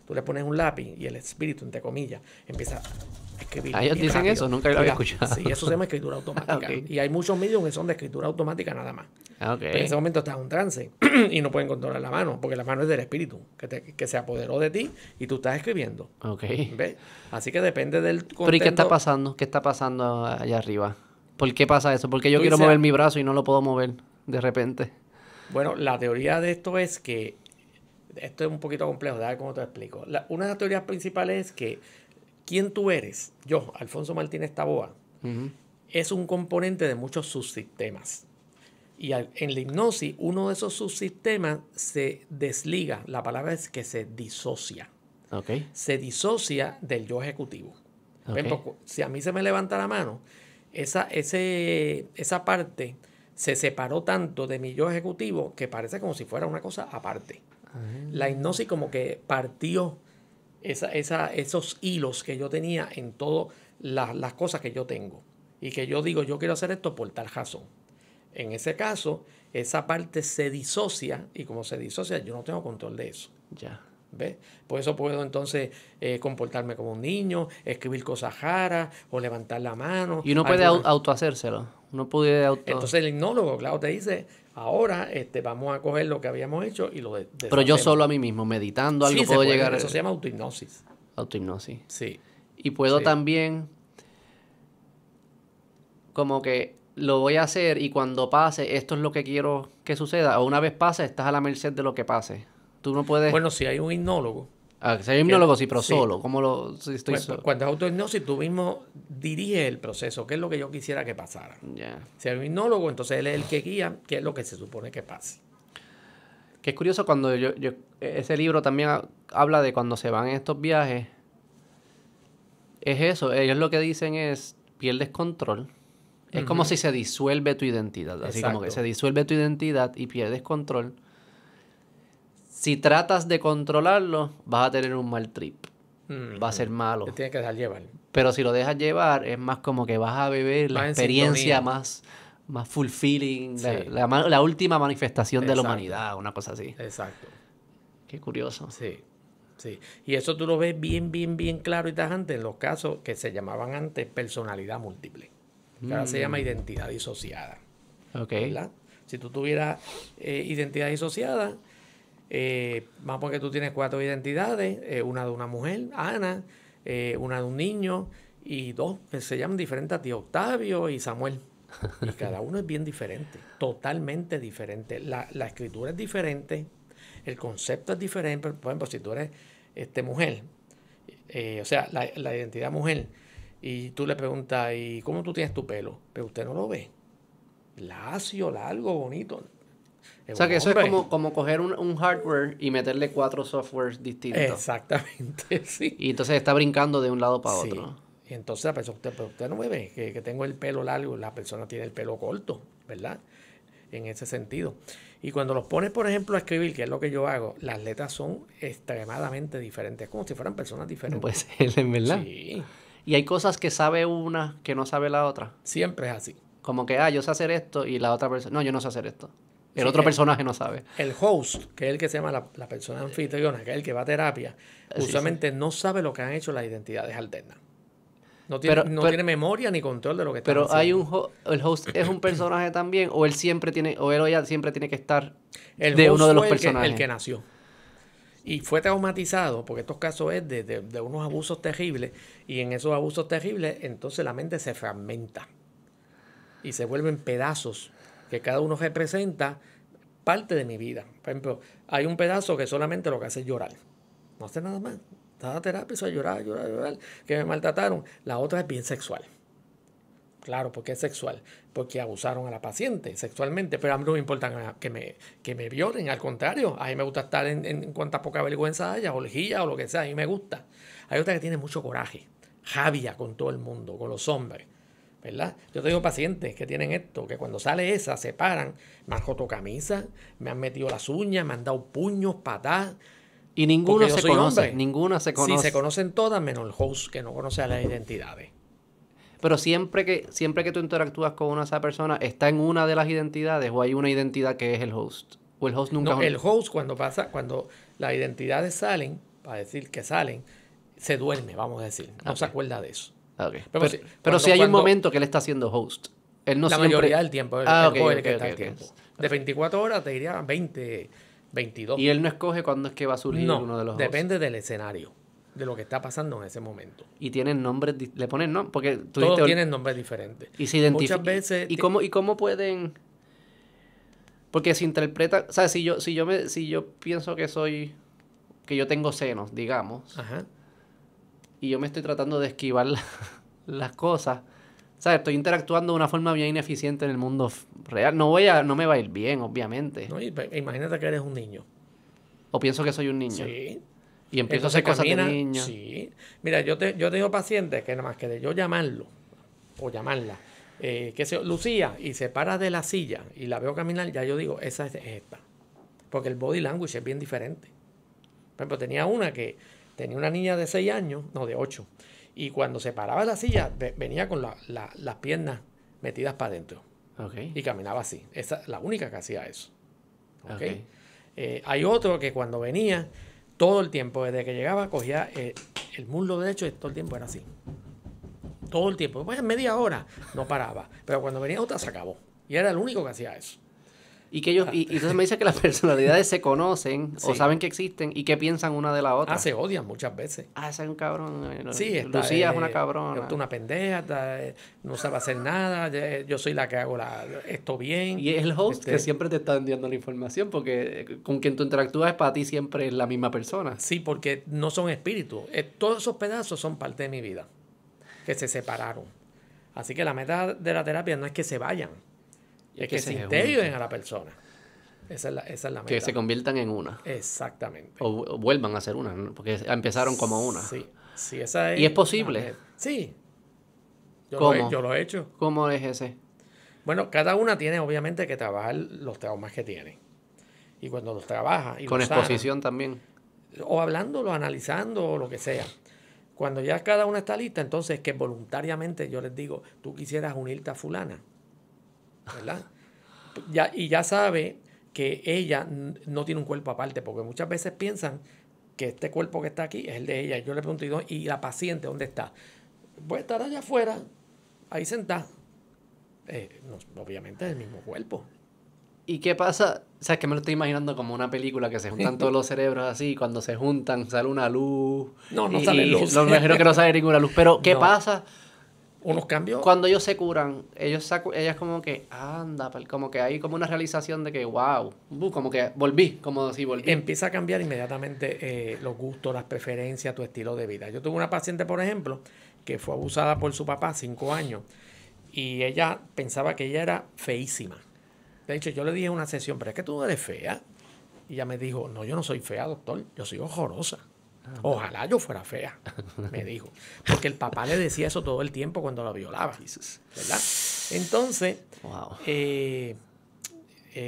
Tú le pones un lápiz y el espíritu, entre comillas, empieza a escribir. Ellos dicen rápido. eso, nunca lo había escuchado. Sí, eso se llama escritura automática. Okay. Y hay muchos medios que son de escritura automática nada más. Okay. Pero en ese momento estás en un trance y no pueden controlar la mano, porque la mano es del espíritu, que se apoderó de ti y tú estás escribiendo. Okay. ¿Ves? Así que depende del contenido. Pero ¿y qué está pasando? ¿Qué está pasando allá arriba? ¿Por qué pasa eso? Porque yo quiero mover mi brazo y no lo puedo mover de repente. Bueno, la teoría de esto es que esto es un poquito complejo, déjame ver cómo te explico. Una de las teorías principales es que quién tú eres, yo, Alfonso Martínez Taboa, es un componente de muchos subsistemas. Y en la hipnosis, uno de esos subsistemas se desliga. La palabra es que se disocia. Okay. Se disocia del yo ejecutivo. Por ejemplo, si a mí se me levanta la mano, esa parte se separó tanto de mi yo ejecutivo que parece como si fuera una cosa aparte. La hipnosis como que partió esos hilos que yo tenía en todas las cosas que yo tengo. Y que yo digo, yo quiero hacer esto por tal razón. En ese caso, esa parte se disocia y como se disocia, yo no tengo control de eso. Ya. ¿Ves? Por eso puedo entonces comportarme como un niño, escribir cosas raras o levantar la mano. Y uno puede autohacérselo. Uno puede Entonces el hipnólogo, claro, te dice, ahora vamos a coger lo que habíamos hecho y lo Pero yo solo a mí mismo, meditando algo, sí, puedo llegar... Eso se llama autohipnosis. Autohipnosis. Sí. Y puedo también como que lo voy a hacer y cuando pase, esto es lo que quiero que suceda. O una vez pase, estás a la merced de lo que pase. Tú no puedes... Bueno, si hay un hipnólogo. Si hay un hipnólogo, sí, pero solo. ¿Cómo si estoy solo? Cuando es autohipnosis, tú mismo diriges el proceso, que es lo que yo quisiera que pasara. Yeah. Si hay un hipnólogo, entonces él es el que guía, qué es lo que se supone que pase. Que es curioso cuando ese libro también habla de cuando se van en estos viajes. Es eso, ellos lo que dicen es, pierdes control. Es como si se disuelve tu identidad. Así como que se disuelve tu identidad y pierdes control. Si tratas de controlarlo, vas a tener un mal trip. Va a ser malo. Te tienes que dejar llevar. Pero si lo dejas llevar, es más como que vas a vivir la experiencia más fulfilling, sí. la última manifestación de la humanidad, una cosa así. Exacto. Qué curioso. Sí, sí. Y eso tú lo ves bien, bien, bien claro y tajante en los casos que se llamaban antes personalidad múltiple. Que ahora se llama identidad disociada. Ok. ¿Verdad? Si tú tuvieras identidad disociada, vamos a poner que tú tienes 4 identidades, una de una mujer, Ana, una de un niño y 2 que se llaman diferentes a ti, Octavio y Samuel. Y cada uno es bien diferente, totalmente diferente. La escritura es diferente, el concepto es diferente. Por ejemplo, si tú eres mujer, o sea, la identidad mujer, y tú le preguntas, ¿y cómo tú tienes tu pelo? Pero usted no lo ve. Lacio, largo, bonito. O sea, que eso es como coger un hardware y meterle 4 softwares distintos. Exactamente, sí. Y entonces está brincando de un lado para otro. Sí. Y entonces la persona, usted no me ve que tengo el pelo largo, la persona tiene el pelo corto, ¿verdad? En ese sentido. Y cuando los pones, por ejemplo, a escribir, que es lo que yo hago, las letras son extremadamente diferentes. Es como si fueran personas diferentes. No puede ser, en verdad. Sí. Y hay cosas que sabe una que no sabe la otra. Siempre es así. Como que, yo sé hacer esto y la otra persona... No, yo no sé hacer esto. El otro personaje no sabe. El host, que es el que se llama la persona anfitriona, que es el que va a terapia, usualmente no sabe lo que han hecho las identidades alternas. No tiene memoria ni control de lo que está haciendo. Pero el host es un personaje también, o él o ella siempre tiene que estar el uno de los personajes. El que nació. Y fue traumatizado, porque estos casos es de unos abusos terribles, y en esos abusos terribles, entonces la mente se fragmenta y se vuelven pedazos, que cada uno representa parte de mi vida. Por ejemplo, hay un pedazo que solamente lo que hace es llorar. no hace nada más. Estaba a terapia, empezó a llorar, que me maltrataron. La otra es bien sexual. Claro, porque es sexual, porque abusaron a la paciente sexualmente, pero a mí no me importa que me violen, al contrario, a mí me gusta estar en cuanta poca vergüenza haya, orgía o lo que sea, a mí me gusta. Hay otra que tiene mucho coraje, rabia con todo el mundo, con los hombres, ¿verdad? Yo tengo pacientes que tienen esto, que cuando sale esa se paran, me han roto camisa, me han metido las uñas, me han dado puños, patadas. Y ninguna se conoce, ninguna se conoce. Sí, se conocen todas menos el host, que no conoce a las identidades. Pero siempre que tú interactúas con esa persona, ¿está en una de las identidades o hay una identidad que es el host? ¿O el host nunca? No, el host cuando las identidades salen, para decir que salen, se duerme, vamos a decir. No se acuerda de eso. Okay. Pero si hay un momento que él está siendo host. Él no la siempre... mayoría del tiempo. El tiempo. De 24 horas te diría 20, 22. ¿Y él no escoge cuándo es que va a surgir uno de los hosts? Depende del escenario, de lo que está pasando en ese momento. Y tienen nombres, le ponen nombres, porque tú todos tienen nombres diferentes. Y se identifican. Muchas veces. ¿Y cómo pueden? Porque se interpreta, o sea, si yo pienso que yo tengo senos, digamos, Ajá. Y yo me estoy tratando de esquivar las cosas, ¿sabes? Estoy interactuando de una forma bien ineficiente en el mundo real. No me va a ir bien, obviamente. No, imagínate que eres un niño. O pienso que soy un niño. Sí. Y empiezo a hacer cosas de niño. Sí. Mira, yo tengo pacientes que nada más que de yo llamarlo o llamarla, Lucía, y se para de la silla y la veo caminar, ya yo digo, esa es esta. Porque el body language es bien diferente. Por ejemplo, tenía una niña de 6 años, no, de 8, y cuando se paraba de la silla, venía con las piernas metidas para adentro. Okay. Y caminaba así. Esa es la única que hacía eso. Okay. Hay otro que cuando venía, todo el tiempo, desde que llegaba, cogía el muslo derecho y todo el tiempo era así. Todo el tiempo. Pues media hora no paraba. Pero cuando venía otra se acabó. Y era el único que hacía eso. Y que y entonces me dice que las personalidades se conocen Sí. o saben que existen y que piensan una de la otra. Se odian muchas veces. Ese es un cabrón. Sí, Lucía es una cabrona. Es una pendeja, no sabe hacer nada, yo soy la que hago esto bien. Y es el host que siempre te está enviando la información porque con quien tú interactúas para ti siempre es la misma persona. Sí, porque no son espíritus. Todos esos pedazos son parte de mi vida, que se separaron. Así que la meta de la terapia no es que se vayan, es que se integren a la persona. Esa es la meta. Que se conviertan en una. Exactamente. O vuelvan a ser una, ¿no? Porque empezaron como una. Sí, esa es. ¿Y es posible? Sí. ¿Cómo? Yo lo he hecho. ¿Cómo es ese? Bueno, cada una tiene obviamente que trabajar los traumas que tiene. Y cuando los trabaja... Y con los exposición sana, también. O hablándolo, analizando, o lo que sea. Cuando ya cada una está lista, entonces que voluntariamente yo les digo, tú quisieras unirte a fulana, ¿verdad? Y ya sabe que ella no tiene un cuerpo aparte, porque muchas veces piensan que este cuerpo que está aquí es el de ella. Yo le pregunto, ¿y la paciente dónde está? Puede estar allá afuera, ahí sentada. No, obviamente es el mismo cuerpo. ¿Y qué pasa? O sea, es que me lo estoy imaginando como una película que se juntan todos los cerebros así, y cuando se juntan sale una luz. No sale luz. No, me imagino que no sale ninguna luz. Pero, ¿qué pasa? Unos cambios. Cuando ellos se curan, ellas como que, anda, como que hay como una realización de que, wow, como que volví. Empieza a cambiar inmediatamente los gustos, las preferencias, tu estilo de vida. Yo tuve una paciente, por ejemplo, que fue abusada por su papá 5 años y ella pensaba que ella era feísima. De hecho, yo le dije en una sesión, pero es que tú no eres fea. Y ella me dijo, no, yo no soy fea, doctor, yo soy horrorosa. Ojalá yo fuera fea, me dijo. Porque el papá le decía eso todo el tiempo cuando la violaba. ¿Verdad? Entonces, wow.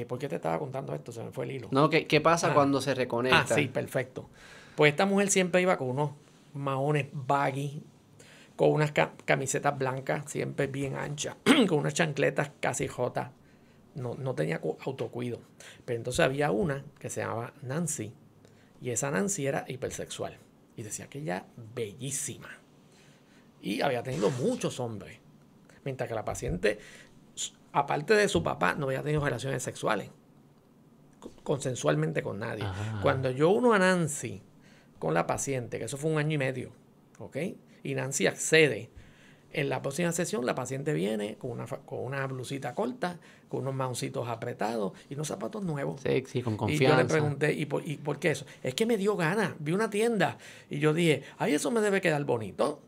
¿Por qué te estaba contando esto? Se me fue el hilo. No, ¿qué pasa cuando se reconecta? Sí, perfecto. Pues esta mujer siempre iba con unos maones baggy, con unas camisetas blancas, siempre bien anchas, con unas chancletas casi jotas. No tenía autocuido. Pero entonces había una que se llamaba Nancy. Y esa Nancy era hipersexual. Y decía que ella bellísima. Y había tenido muchos hombres. Mientras que la paciente, aparte de su papá, no había tenido relaciones sexuales. Consensualmente con nadie. Cuando yo uno a Nancy con la paciente, que eso fue 1 año y medio, ¿ok? Y Nancy accede. En la próxima sesión la paciente viene con una blusita corta, con unos maoncitos apretados y unos zapatos nuevos. Sexy, con Y confianza. yo le pregunté, ¿y por qué eso? Es que me dio ganas, vi una tienda y yo dije, ay, eso me debe quedar bonito.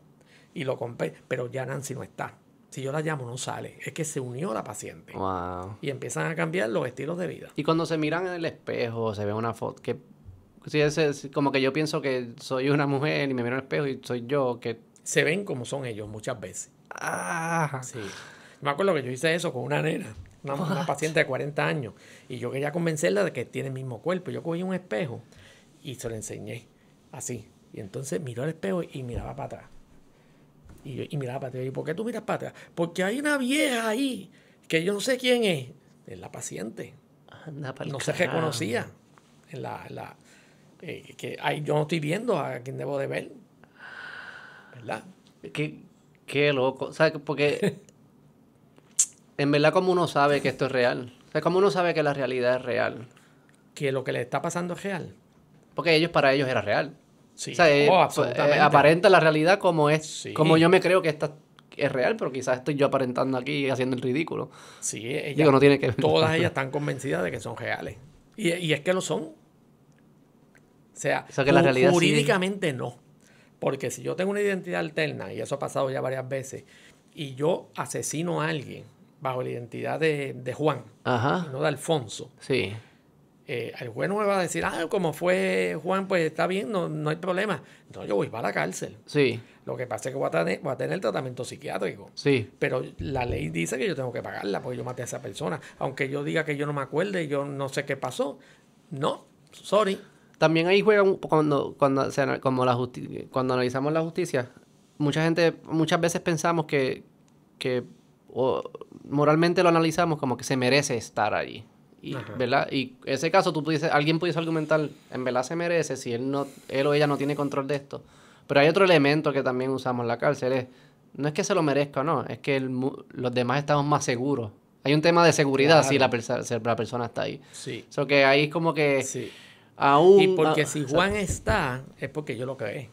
Y lo compré, pero ya Nancy no está. Si yo la llamo, no sale. Es que se unió la paciente. Wow. Y empiezan a cambiar los estilos de vida. Y cuando se miran en el espejo, se ve una foto, que sí, es como que yo pienso que soy una mujer y me miro en el espejo y soy yo, que... Se ven como son ellos muchas veces. Ah, Sí. Me acuerdo que yo hice eso con una nena, una paciente de 40 años, y yo quería convencerla de que tiene el mismo cuerpo. Yo cogí un espejo y se lo enseñé, así. Y entonces miró al espejo y miraba para atrás. Y miraba para atrás. ¿Y por qué tú miras para atrás? Porque hay una vieja ahí, que yo no sé quién es la paciente. anda pa'l No se carajo. reconocía. Que ahí yo no estoy viendo a quien debo de ver. ¿Verdad? Qué loco. O sea, porque en verdad, como uno sabe que esto es real. O sea, como uno sabe que la realidad es real. Que lo que le está pasando es real. Porque para ellos era real. Sí, O sea, absolutamente. aparenta la realidad como es. Sí. Como yo me creo que esta es real, pero quizás estoy yo aparentando aquí haciendo el ridículo. Sí, Digo, no tiene que ver. todas ellas están convencidas de que son reales. Y es que lo son. O sea, que la realidad jurídicamente no. Porque si yo tengo una identidad alterna, y eso ha pasado ya varias veces, y yo asesino a alguien bajo la identidad de Juan, Ajá. y no de Alfonso, Sí. el juez no me va a decir, como fue Juan, pues está bien, no hay problema. No, yo voy para la cárcel. Sí. Lo que pasa es que voy a tener tratamiento psiquiátrico. Sí. Pero la ley dice que yo tengo que pagarla porque yo maté a esa persona. Aunque yo diga que yo no me acuerde y yo no sé qué pasó. No, sorry. También ahí juega cuando analizamos la justicia, muchas veces pensamos que moralmente lo analizamos como que se merece estar allí. ¿Verdad? Y en ese caso alguien pudiese argumentar, en verdad se merece si él o ella no tiene control de esto. Pero hay otro elemento que también usamos en la cárcel, no es que se lo merezca o no, es que los demás estamos más seguros. Hay un tema de seguridad si la persona está ahí. Sí. So que ahí es como que Sí. aún... Y porque si Juan está, es porque yo lo creé.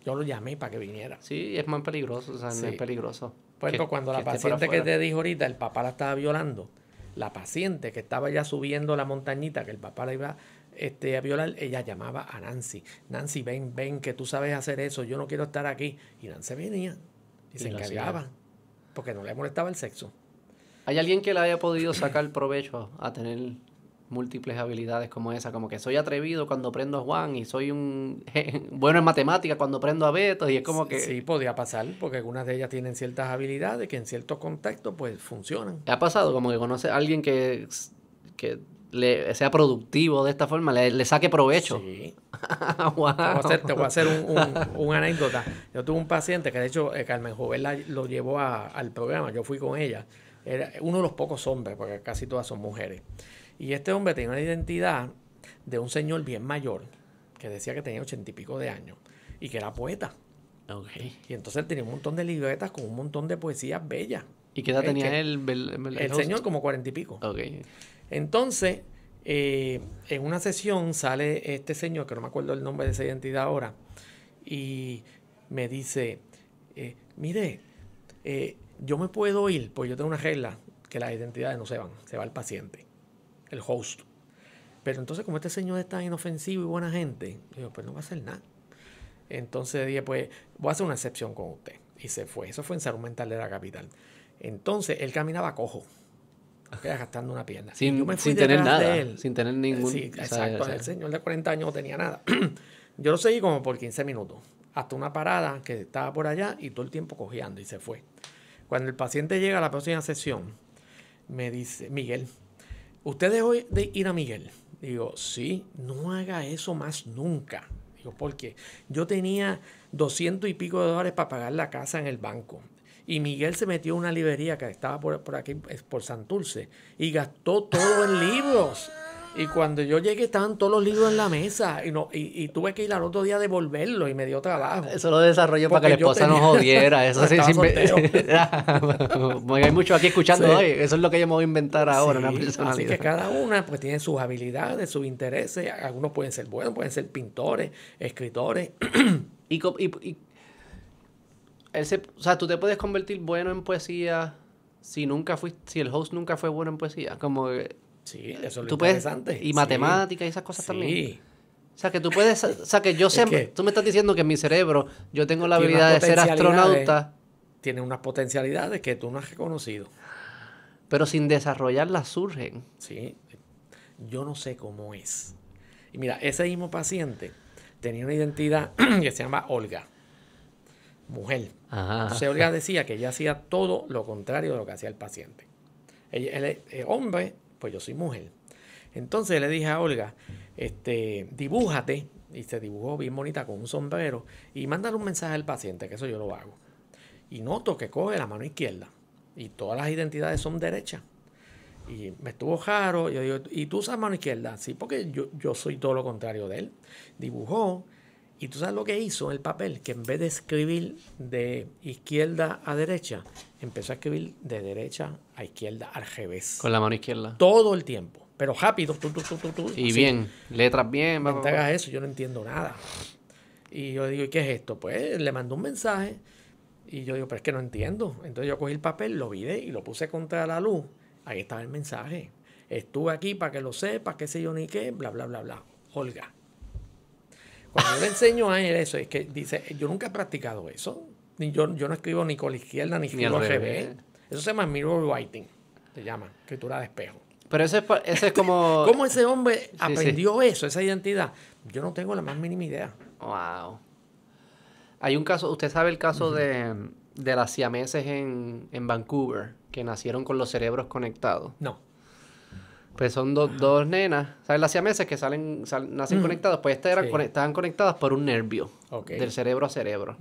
Yo lo llamé para que viniera. Sí, es más peligroso, o sea, Sí. no es peligroso. Por ejemplo, cuando la esté para paciente que afuera. te dijo ahorita, el papá la estaba violando, la paciente que estaba ya subiendo la montañita, que el papá la iba a violar, ella llamaba a Nancy. Nancy, ven, que tú sabes hacer eso, yo no quiero estar aquí. Y Nancy venía y se lo encargaba, hacía. porque no le molestaba el sexo. ¿Hay alguien que le haya podido sacar provecho a tener múltiples habilidades como esa? Como que soy atrevido cuando prendo a Juan y soy bueno en matemáticas cuando prendo a Beto, y es como que... Sí, podía pasar, porque algunas de ellas tienen ciertas habilidades que en ciertos contextos pues funcionan. ¿Ha pasado como que conoce a alguien que sea productivo de esta forma, le saque provecho? Sí. Wow. Te voy a hacer una anécdota. Yo tuve un paciente que de hecho Carmen Jovel lo llevó al programa, yo fui con ella. Era uno de los pocos hombres, porque casi todas son mujeres. Y este hombre tenía una identidad de un señor bien mayor, que decía que tenía 80 y pico de años, y que era poeta. Okay. Y entonces él tenía un montón de libretas con un montón de poesías bellas. ¿Y qué edad tenía que él? El señor como 40 y pico. Okay. Entonces, en una sesión sale este señor, que no me acuerdo el nombre de esa identidad ahora, y me dice, mire, yo me puedo ir, pues yo tengo una regla, que las identidades no se van, se va el paciente, el host. Pero entonces, como este señor es tan inofensivo y buena gente, digo, pues no va a hacer nada. Entonces dije, pues voy a hacer una excepción con usted. Y se fue. Eso fue en Salud Mental de la Capital. Entonces, él caminaba cojo, gastando una pierna. Sin fui tener detrás nada, de él. sin tener ningún... Sí, exacto. El señor de 40 años no tenía nada. Yo lo seguí como por 15 minutos. Hasta una parada que estaba por allá y todo el tiempo cojeando y se fue. Cuando el paciente llega a la próxima sesión, me dice, Miguel, ¿usted dejó de ir a Miguel? Digo, sí, no haga eso más nunca. Digo, ¿por qué? Yo tenía 200 y pico de dólares para pagar la casa en el banco. Y Miguel se metió en una librería que estaba por aquí, por Santurce, y gastó todo en libros. Y cuando yo llegué estaban todos los libros en la mesa y tuve que ir al otro día a devolverlo y me dio trabajo. Eso lo desarrolló para que la esposa no jodiera. Eso sí, hay mucho aquí escuchando hoy. Eso es lo que yo me voy a inventar ahora, una personalidad. Así que cada una pues tiene sus habilidades, sus intereses. Algunos pueden ser buenos, pueden ser pintores, escritores. O sea, tú te puedes convertir bueno en poesía si el host nunca fue bueno en poesía. Como que Sí, eso es lo tú puedes, interesante. y matemáticas y esas cosas también. Sí. O sea, que tú puedes, o sea, que yo sé, que tú me estás diciendo que en mi cerebro yo tengo la tiene habilidad de unas ser astronauta, tiene unas potencialidades que tú no has reconocido. pero sin desarrollarlas surgen. Sí. Yo no sé cómo es. Y mira, ese mismo paciente tenía una identidad que se llama Olga, mujer. Ajá. Entonces Olga decía que ella hacía todo lo contrario de lo que hacía el paciente. Él es hombre, pues yo soy mujer. Entonces le dije a Olga, dibújate, y se dibujó bien bonita con un sombrero, y mándale un mensaje al paciente, que eso yo lo hago. Y noto que coge la mano izquierda, y todas las identidades son derechas. Y me estuvo raro, yo digo, ¿y tú usas mano izquierda? Sí, porque yo soy todo lo contrario de él. Dibujó, y tú sabes lo que hizo en el papel, que en vez de escribir de izquierda a derecha, empezó a escribir de derecha a izquierda al revés. Con la mano izquierda. Todo el tiempo. Pero rápido. Y así. bien, letras bien. Me entregas eso, yo no entiendo nada. Y yo digo, ¿y qué es esto? Pues le mandó un mensaje. Y yo digo, pero es que no entiendo. Entonces yo cogí el papel, lo viré y lo puse contra la luz. Ahí estaba el mensaje. Estuve aquí para que lo sepas, qué sé yo ni qué, bla, bla, bla, bla. Olga. Cuando yo le enseño a él eso, es que dice, yo nunca he practicado eso. Yo no escribo ni con la izquierda ni escribo al revés. Eso se llama mirror writing. Se llama escritura de espejo. Pero ese es como... ¿Cómo ese hombre aprendió eso, esa identidad? Yo no tengo la más mínima idea. Wow. Hay un caso, usted sabe el caso de las siameses en Vancouver, que nacieron con los cerebros conectados. No. Pues son dos nenas, ¿sabes? Las siameses que nacen conectadas, pues estas estaban conectadas por un nervio, del cerebro a cerebro.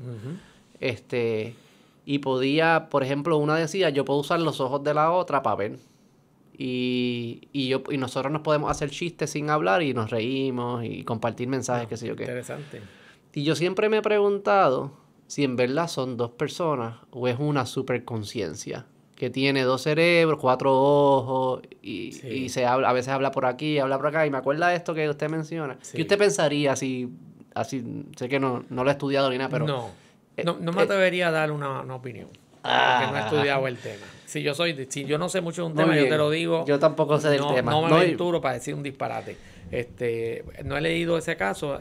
Y podía, por ejemplo, una decía, yo puedo usar los ojos de la otra para ver. Y nosotros nos podemos hacer chistes sin hablar y nos reímos y compartir mensajes, qué sé yo qué. Interesante. Y yo siempre me he preguntado si en verdad son dos personas o es una superconciencia que tiene dos cerebros, 4 ojos y a veces habla por aquí, habla por acá. Y me acuerda de esto que usted menciona. ¿Qué usted pensaría así, sé que no lo he estudiado ni nada, pero... No me atrevería a dar una opinión. Porque no he estudiado el tema. Si yo no sé mucho de un tema, yo te lo digo. Yo tampoco sé del tema. No me aventuro para decir un disparate. No he leído ese caso,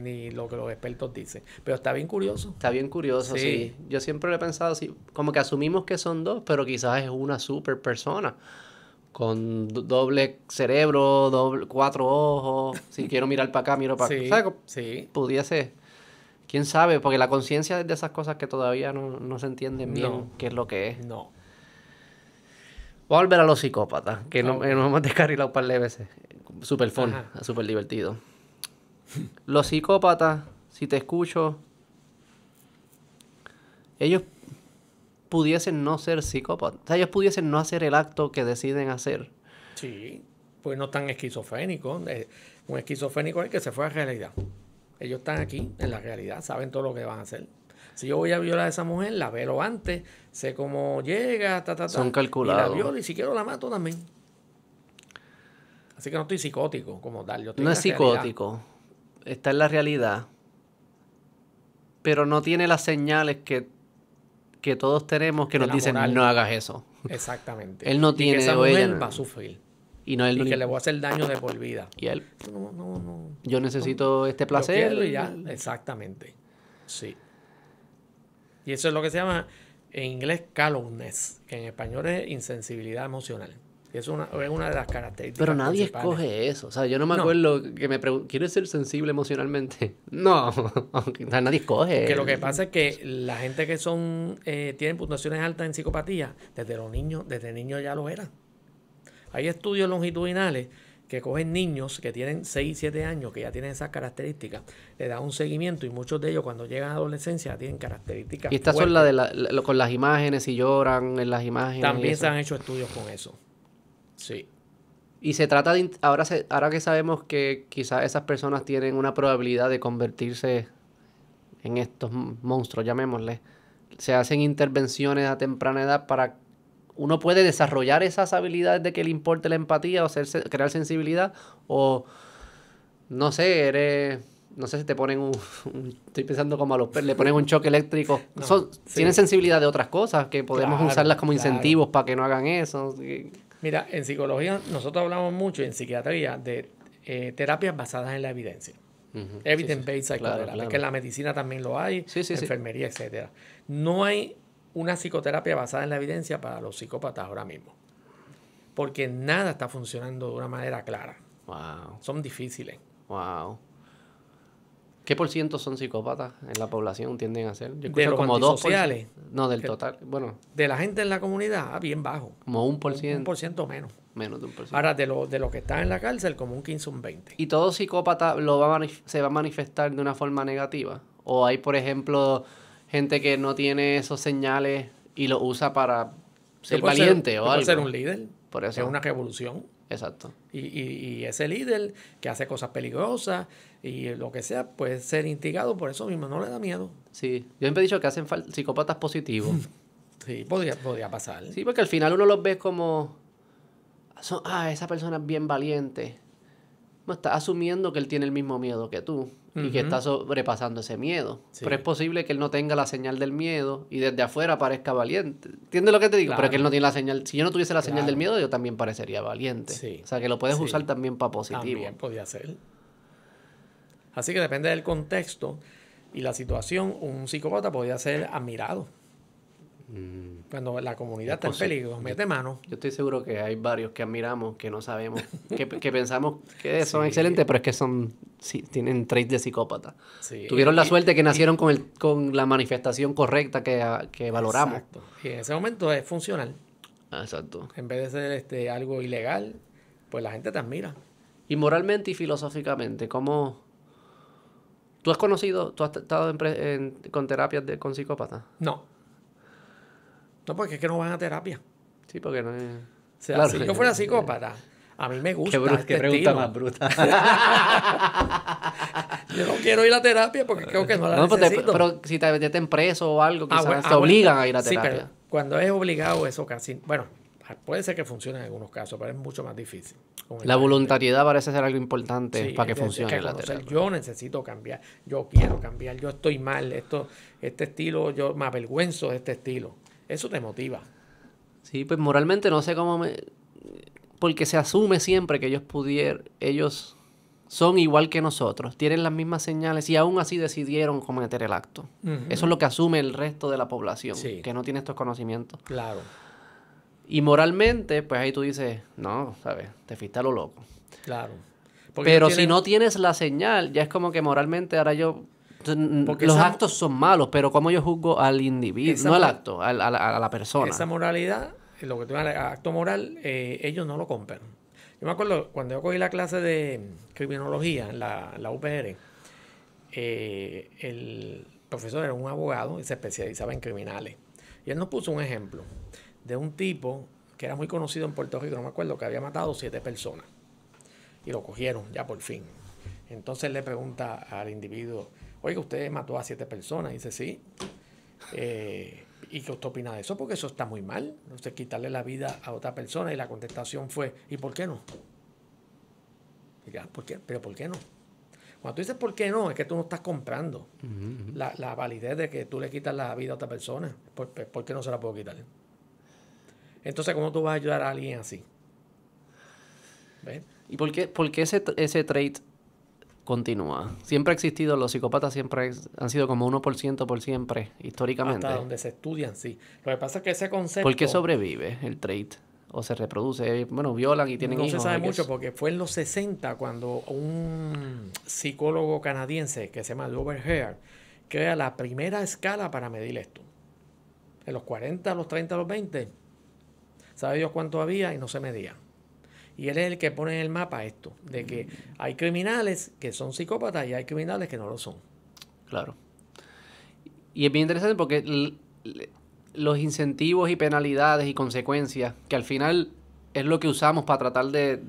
ni lo que los expertos dicen. Pero está bien curioso. Está bien curioso, sí. Yo siempre lo he pensado así, como que asumimos que son dos, pero quizás es una super persona. Con doble cerebro, 4 ojos. Si quiero mirar para acá, miro para acá. ¿Sabes? Sí. Pudiese... ¿Quién sabe? Porque la conciencia es de esas cosas que todavía no se entienden bien qué es lo que es. No. Voy a volver a los psicópatas, que nos hemos descarrilado un par de veces. Súper fun, súper divertido. Los psicópatas, si te escucho, ellos pudiesen no ser psicópatas. O sea, ellos pudiesen no hacer el acto que deciden hacer. Sí, pues no están esquizofrénicos. Un esquizofrénico es el que se fue a la realidad. Ellos están aquí, en la realidad, saben todo lo que van a hacer. Si yo voy a violar a esa mujer, la veo antes, sé cómo llega, Son calculados. Y la violo y si quiero la mato también. Así que no estoy psicótico como tal. Yo estoy No en es la psicótico, está en la realidad. Pero no tiene las señales que todos tenemos que nos dicen, no hagas eso. Exactamente. Él no tiene... Y que esa mujer va a sufrir. Y que le voy a hacer daño de por vida. Y él, no. Yo necesito este placer. Yo quiero y ya, exactamente. Sí. Y eso es lo que se llama en inglés callousness, que en español es insensibilidad emocional. Y es una de las características. Pero nadie escoge eso. O sea, yo no me acuerdo que me pregunto, ¿quieres ser sensible emocionalmente? No, o sea, nadie escoge. Porque lo que pasa es que la gente que tienen puntuaciones altas en psicopatía, desde niños ya lo eran. Hay estudios longitudinales que cogen niños que tienen 6, 7 años, que ya tienen esas características, le dan un seguimiento y muchos de ellos cuando llegan a adolescencia tienen características. Y estas son con las imágenes, si lloran en las imágenes. También se han hecho estudios con eso. Sí. Y se trata de... Ahora que sabemos que quizás esas personas tienen una probabilidad de convertirse en estos monstruos, llamémosle, se hacen intervenciones a temprana edad para... Uno puede desarrollar esas habilidades de que le importe la empatía o crear sensibilidad, o no sé, no sé si te ponen estoy pensando como a los perros, le ponen un choque eléctrico. No, Tienen sensibilidad de otras cosas que podemos Claro, usarlas como claro. incentivos para que no hagan eso. Mira, en psicología nosotros hablamos mucho, en psiquiatría, de terapias basadas en la evidencia. Ujú. Evidence-based Sí, psychotherapy, claro. que en la medicina también lo hay, Sí, sí, sí. enfermería, etcétera. No hay una psicoterapia basada en la evidencia para los psicópatas ahora mismo, porque nada está funcionando de una manera clara. Wow, Son difíciles. wow. ¿Qué por ciento son psicópatas en la población tienden a ser? Yo De escucho los como 2%. antisociales, No, del total. Bueno, de la gente en la comunidad, bien bajo. como 1%. Un por ciento menos. Menos de 1%. Ahora, de los que están en la cárcel, como un 15, un 20. ¿Y todo psicópata se va a manifestar de una forma negativa? ¿O hay, por ejemplo, gente que no tiene esos señales y lo usa para ser valiente o algo? Puede ser un líder. Por eso. Es una revolución. Exacto. Y ese líder que hace cosas peligrosas y lo que sea puede ser instigado por eso mismo, no le da miedo. Sí. Yo siempre he dicho que hacen falta psicópatas positivos. Sí, podría pasar. Sí, porque al final uno los ve como... esa persona es bien valiente. No, está asumiendo que él tiene el mismo miedo que tú y que está sobrepasando ese miedo. Sí. Pero es posible que él no tenga la señal del miedo y desde afuera parezca valiente. ¿Entiendes lo que te digo? Claro. Pero que él no tiene la señal. Si yo no tuviese la señal Claro. del miedo, yo también parecería valiente. Sí. O sea, que lo puedes Sí. usar también para positivo. También podía ser. Así que depende del contexto y la situación, un psicópata podría ser admirado. Cuando la comunidad está en peligro, mete mano. Yo estoy seguro que hay varios que admiramos, que no sabemos, que pensamos que son Sí. excelentes, pero es que sí, tienen traits de psicópata. Sí. Tuvieron la suerte que nacieron con la manifestación correcta que valoramos. Exacto. Y en ese momento es funcional. Exacto. En vez de ser algo ilegal, pues la gente te admira. Y moralmente y filosóficamente, ¿cómo...? ¿Tú has estado con terapias con psicópatas? No. No, porque es que no van a terapia. Sí, porque no es... O sea, Claro. si yo fuera psicópata, a mí me gusta Qué este pregunta estilo. más bruta. Yo no quiero ir a terapia porque creo que no la No, necesito. pero si te meten preso o algo, quizás Bueno, te obligan a ir a sí, terapia. pero cuando es obligado, eso casi... Bueno, puede ser que funcione en algunos casos, pero es mucho más difícil. La voluntariedad parece ser algo importante Sí, para que es funcione la reconocer, terapia. yo necesito cambiar, yo quiero cambiar, yo estoy mal, este estilo, yo me avergüenzo de este estilo. Eso te motiva. Sí, pues moralmente no sé cómo porque se asume siempre que ellos son igual que nosotros, tienen las mismas señales y aún así decidieron cometer el acto. Eso es lo que asume el resto de la población, Sí. que no tiene estos conocimientos. Claro. Y moralmente, pues ahí tú dices, no, ¿sabes? Te fuiste a lo loco. Claro. Pero si no tienes la señal, ya es como que moralmente ahora los actos son malos, pero ¿cómo yo juzgo al individuo? No al acto, a la persona. Esa moralidad, lo que tú llamas acto moral, ellos no lo compran. Yo me acuerdo cuando yo cogí la clase de criminología en la UPR, el profesor era un abogado y se especializaba en criminales. Y él nos puso un ejemplo de un tipo que era muy conocido en Puerto Rico, no me acuerdo, que había matado 7 personas. Y lo cogieron ya por fin. Entonces le pregunta al individuo, oiga, ¿usted mató a 7 personas? Y dice, sí. ¿Y qué usted opina de eso? Porque eso está muy mal. Usted quitarle la vida a otra persona. Y la contestación fue, ¿y por qué no? Y ya, ¿por qué? ¿Pero por qué no? Cuando tú dices por qué no, es que tú no estás comprando la validez de que tú le quitas la vida a otra persona. ¿Por qué no se la puedo quitar? Entonces, ¿cómo tú vas a ayudar a alguien así? ¿Ves? ¿Y por qué ese trait continúa? Siempre ha existido, los psicópatas siempre han sido como 1% por siempre, históricamente. Hasta donde se estudian, sí. Lo que pasa es que ese concepto... ¿Por qué sobrevive el trait? ¿O se reproduce? Bueno, violan y tienen hijos. No se sabe mucho porque fue en los 60 cuando un psicólogo canadiense que se llama Robert Hare crea la primera escala para medir esto. En los 40, los 30, los 20, sabe Dios cuánto había y no se medía. Y él es el que pone en el mapa esto, de que hay criminales que son psicópatas y hay criminales que no lo son. Claro. Y es bien interesante porque los incentivos y penalidades y consecuencias, que al final es lo que usamos para tratar de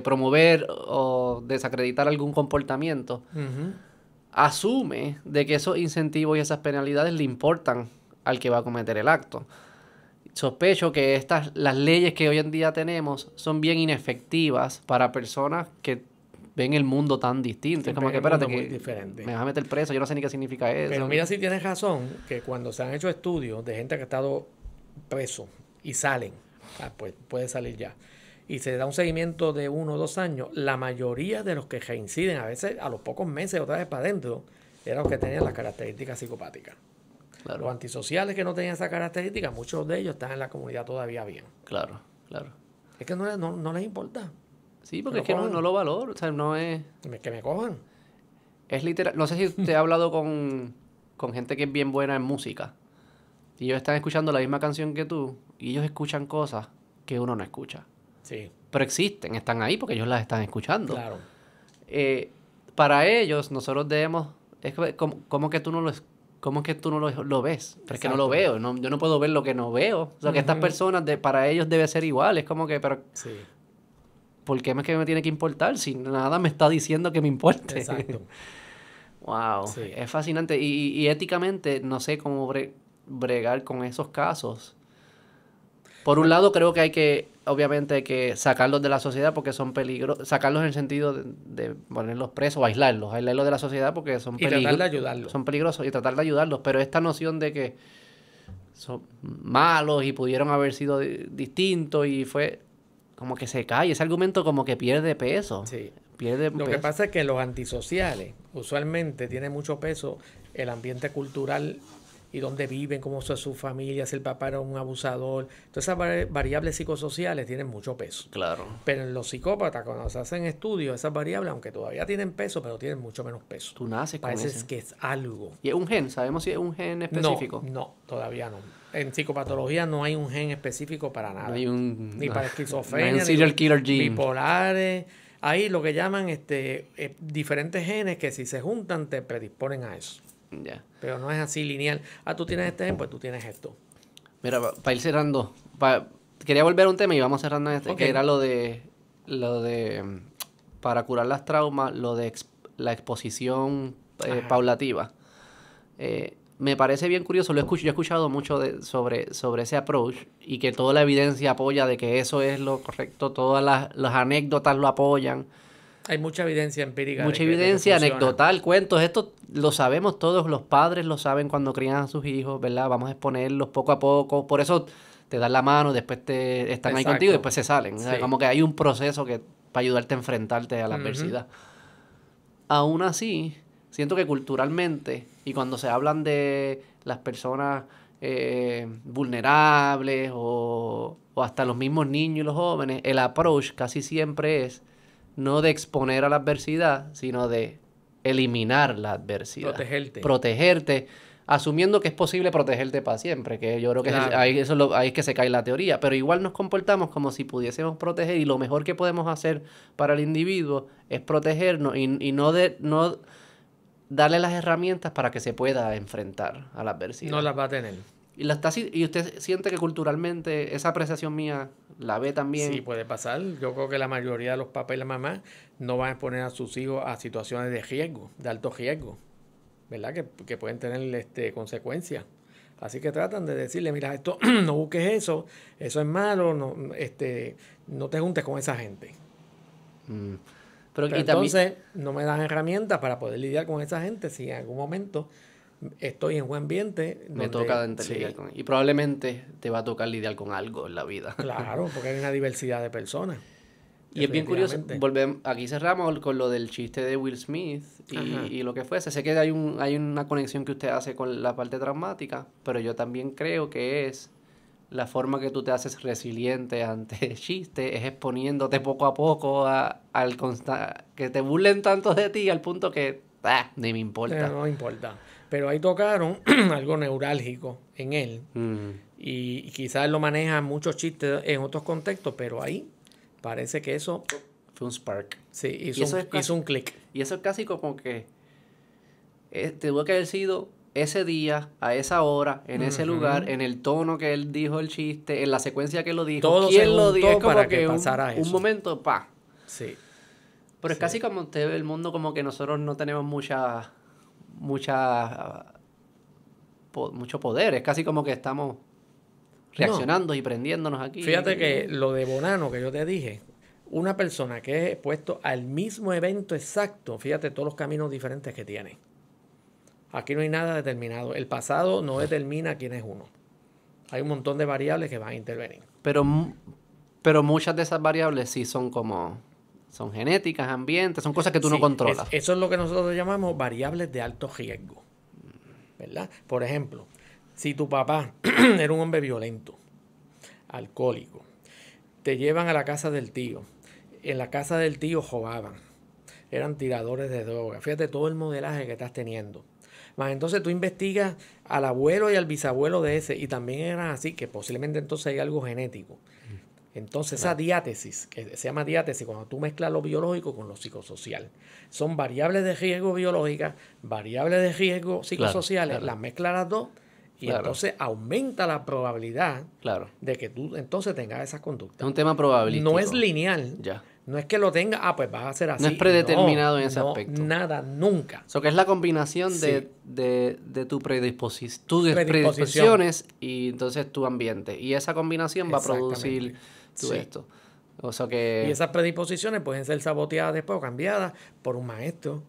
promover o desacreditar algún comportamiento, asume de que esos incentivos y esas penalidades le importan al que va a cometer el acto. Sospecho que las leyes que hoy en día tenemos son bien inefectivas para personas que ven el mundo tan distinto. Es como Ven que, el espérate, mundo que muy diferente. me vas a meter preso, yo no sé ni qué significa eso. Pero mira si tienes razón, que cuando se han hecho estudios de gente que ha estado preso y salen, pues puede salir ya, y se da un seguimiento de 1 o 2 años, la mayoría de los que reinciden, a veces a los pocos meses otra vez para adentro, eran los que tenían las características psicopáticas. Claro. Los antisociales que no tenían esa característica, muchos de ellos están en la comunidad todavía bien. Claro, claro. Es que no les importa. Sí, porque es que no lo valoro, o sea, no es... Que me cojan. Es literal, no sé si usted ha hablado con gente que es bien buena en música, y ellos están escuchando la misma canción que tú, y ellos escuchan cosas que uno no escucha. Sí. Pero existen, están ahí porque ellos las están escuchando. Claro. Para ellos, nosotros debemos... Es que, ¿cómo que tú no cómo que tú no lo ves? Pero es que no lo veo. Yo no puedo ver lo que no veo. O sea, que estas personas, para ellos debe ser igual. Es como que, pero... Sí. ¿Por qué es que me tiene que importar si nada me está diciendo que me importe? Exacto. Wow. Sí. Es fascinante. Y éticamente, no sé cómo bregar con esos casos. Por un lado, creo que obviamente hay que sacarlos de la sociedad porque son peligrosos, sacarlos en el sentido de ponerlos presos o aislarlos de la sociedad porque son peligrosos. Y tratar de ayudarlos. Son peligrosos y tratar de ayudarlos, pero esta noción de que son malos y pudieron haber sido distintos y fue como que se cae, ese argumento como que pierde peso. Sí. Pierde Lo peso. que pasa es que los antisociales usualmente tiene mucho peso el ambiente cultural y dónde viven, cómo son sus familias, si el papá era un abusador. Todas esas variables psicosociales tienen mucho peso. Claro. Pero en los psicópatas, cuando se hacen estudios, esas variables, aunque todavía tienen peso, pero tienen mucho menos peso. Tú naces con Parece eso. que es algo. ¿Y es un gen? ¿Sabemos si es un gen específico? No, todavía no. En psicopatología no hay un gen específico para nada. No hay ni para esquizofrenia, no hay un serial killer gene. Bipolares. Hay lo que llaman diferentes genes que si se juntan te predisponen a eso. Ya. Pero no es así lineal. Tú tienes este gen, pues tú tienes esto. Mira, para ir cerrando, quería volver a un tema y vamos cerrando este, Okay. que era lo de para curar las traumas, lo de la exposición paulativa. Me parece bien curioso, yo he escuchado mucho sobre ese approach y que toda la evidencia apoya de que eso es lo correcto, todas las anécdotas lo apoyan. Hay mucha evidencia empírica. Mucha evidencia anecdotal, cuentos, esto lo sabemos todos, los padres lo saben cuando crían a sus hijos, ¿verdad? Vamos a exponerlos poco a poco, por eso te dan la mano, después están ahí contigo y después se salen. Sí. O sea, como que hay un proceso para ayudarte a enfrentarte a la adversidad. Aún así, siento que culturalmente, y cuando se hablan de las personas vulnerables o hasta los mismos niños y los jóvenes, el approach casi siempre es no de exponer a la adversidad, sino de eliminar la adversidad. Protegerte, asumiendo que es posible protegerte para siempre, que yo creo que ahí es que se cae la teoría, pero igual nos comportamos como si pudiésemos proteger y lo mejor que podemos hacer para el individuo es protegernos y no darle las herramientas para que se pueda enfrentar a la adversidad. No las va a tener. Y usted siente que culturalmente esa apreciación mía la ve también. Sí, puede pasar. Yo creo que la mayoría de los papás y las mamás no van a exponer a sus hijos a situaciones de riesgo, de alto riesgo, ¿verdad? Que pueden tener consecuencias. Así que tratan de decirle, mira, esto no busques eso es malo, no te juntes con esa gente. Pero entonces no me dan herramientas para poder lidiar con esa gente si en algún momento estoy en buen ambiente. Me toca lidiar con él. Y probablemente te va a tocar lidiar con algo en la vida. Claro, porque hay una diversidad de personas. Y es bien curioso, aquí cerramos con lo del chiste de Will Smith y lo que fuese. Sé que hay una conexión que usted hace con la parte traumática, pero yo también creo que es la forma que tú te haces resiliente ante el chiste, es exponiéndote poco a poco que te burlen tanto de ti al punto que ni me importa. No importa. Pero ahí tocaron algo neurálgico en él. Y quizás lo maneja muchos chistes en otros contextos, pero ahí parece que eso fue un spark. Sí, hizo un clic. Y eso es casi como que tuvo que haber sido ese día, a esa hora, en ese lugar, en el tono que él dijo el chiste, en la secuencia que lo dijo. Todo ¿Quién lo dijo? Es como para que pasara eso. Un momento, Sí. Pero es casi como usted ve el mundo como que nosotros no tenemos mucho poder. Es casi como que estamos reaccionando y prendiéndonos aquí. Fíjate que lo de Bonano que yo te dije, una persona que es expuesto al mismo evento exacto, fíjate todos los caminos diferentes que tiene. Aquí no hay nada determinado. El pasado no determina quién es uno. Hay un montón de variables que van a intervenir. Pero muchas de esas variables sí son genéticas, ambientes, son cosas que tú no controlas. Eso es lo que nosotros llamamos variables de alto riesgo, ¿verdad? Por ejemplo, si tu papá era un hombre violento, alcohólico, te llevan a la casa del tío, en la casa del tío robaban, eran tiradores de droga, fíjate todo el modelaje que estás teniendo. Más entonces tú investigas al abuelo y al bisabuelo de ese, y también eran así, que posiblemente entonces hay algo genético. Entonces esa diátesis, que se llama diátesis, cuando tú mezclas lo biológico con lo psicosocial, son variables de riesgo biológicas, variables de riesgo psicosociales, las mezclas las dos, y entonces aumenta la probabilidad de que tú entonces tengas esas conductas. Es un tema probabilístico. No es lineal. Ya. No es que lo tenga, pues vas a hacer así. No es predeterminado en ese aspecto. Nada, nunca. So que es la combinación de tus predisposiciones y entonces tu ambiente. Y esa combinación va a producir esto. O sea que... Y esas predisposiciones pueden ser saboteadas después o cambiadas por un maestro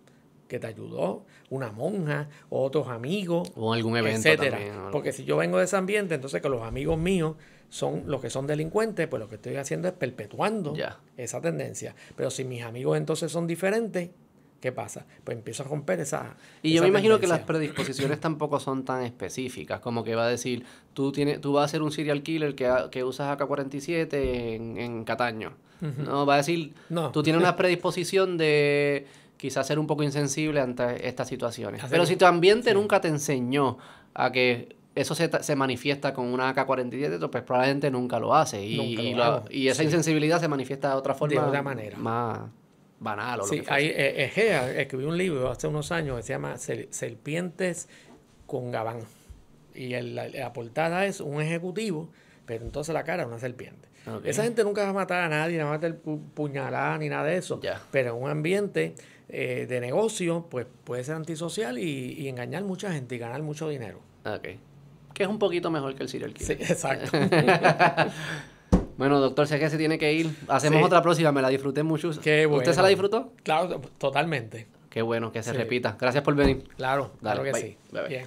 que te ayudó, una monja, o otros amigos, o algún evento etcétera. También, porque si yo vengo de ese ambiente, entonces que los amigos míos son los que son delincuentes, pues lo que estoy haciendo es perpetuando esa tendencia. Pero si mis amigos entonces son diferentes, ¿qué pasa? Pues empiezo a romper esa Y yo me imagino que las predisposiciones tampoco son tan específicas, como que va a decir, tú vas a ser un serial killer que usas AK-47 en Cataño. No, va a decir, tú tienes una predisposición de quizás ser un poco insensible ante estas situaciones. Pero si tu ambiente nunca te enseñó a que eso se manifiesta con una AK-47, pues probablemente nunca lo hace. Y esa insensibilidad se manifiesta de otra forma. De otra manera. Más banal o lo que fuese. Egea escribió un libro hace unos años que se llama Serpientes con Gabán. Y la portada es un ejecutivo, pero entonces la cara es una serpiente. Okay. Esa gente nunca va a matar a nadie, no va a meter puñalada ni nada de eso. Pero en un ambiente de negocio, pues puede ser antisocial y engañar mucha gente y ganar mucho dinero. Okay. Que es un poquito mejor que el serial killer. Sí, exacto. Bueno, doctor, sé que se tiene que ir. Hacemos otra próxima, me la disfruté mucho. Qué bueno. ¿Usted se la disfrutó? Claro, totalmente. Qué bueno, que se repita. Gracias por venir. Claro, Dale, claro que bye. sí. Bye, bye. Bien.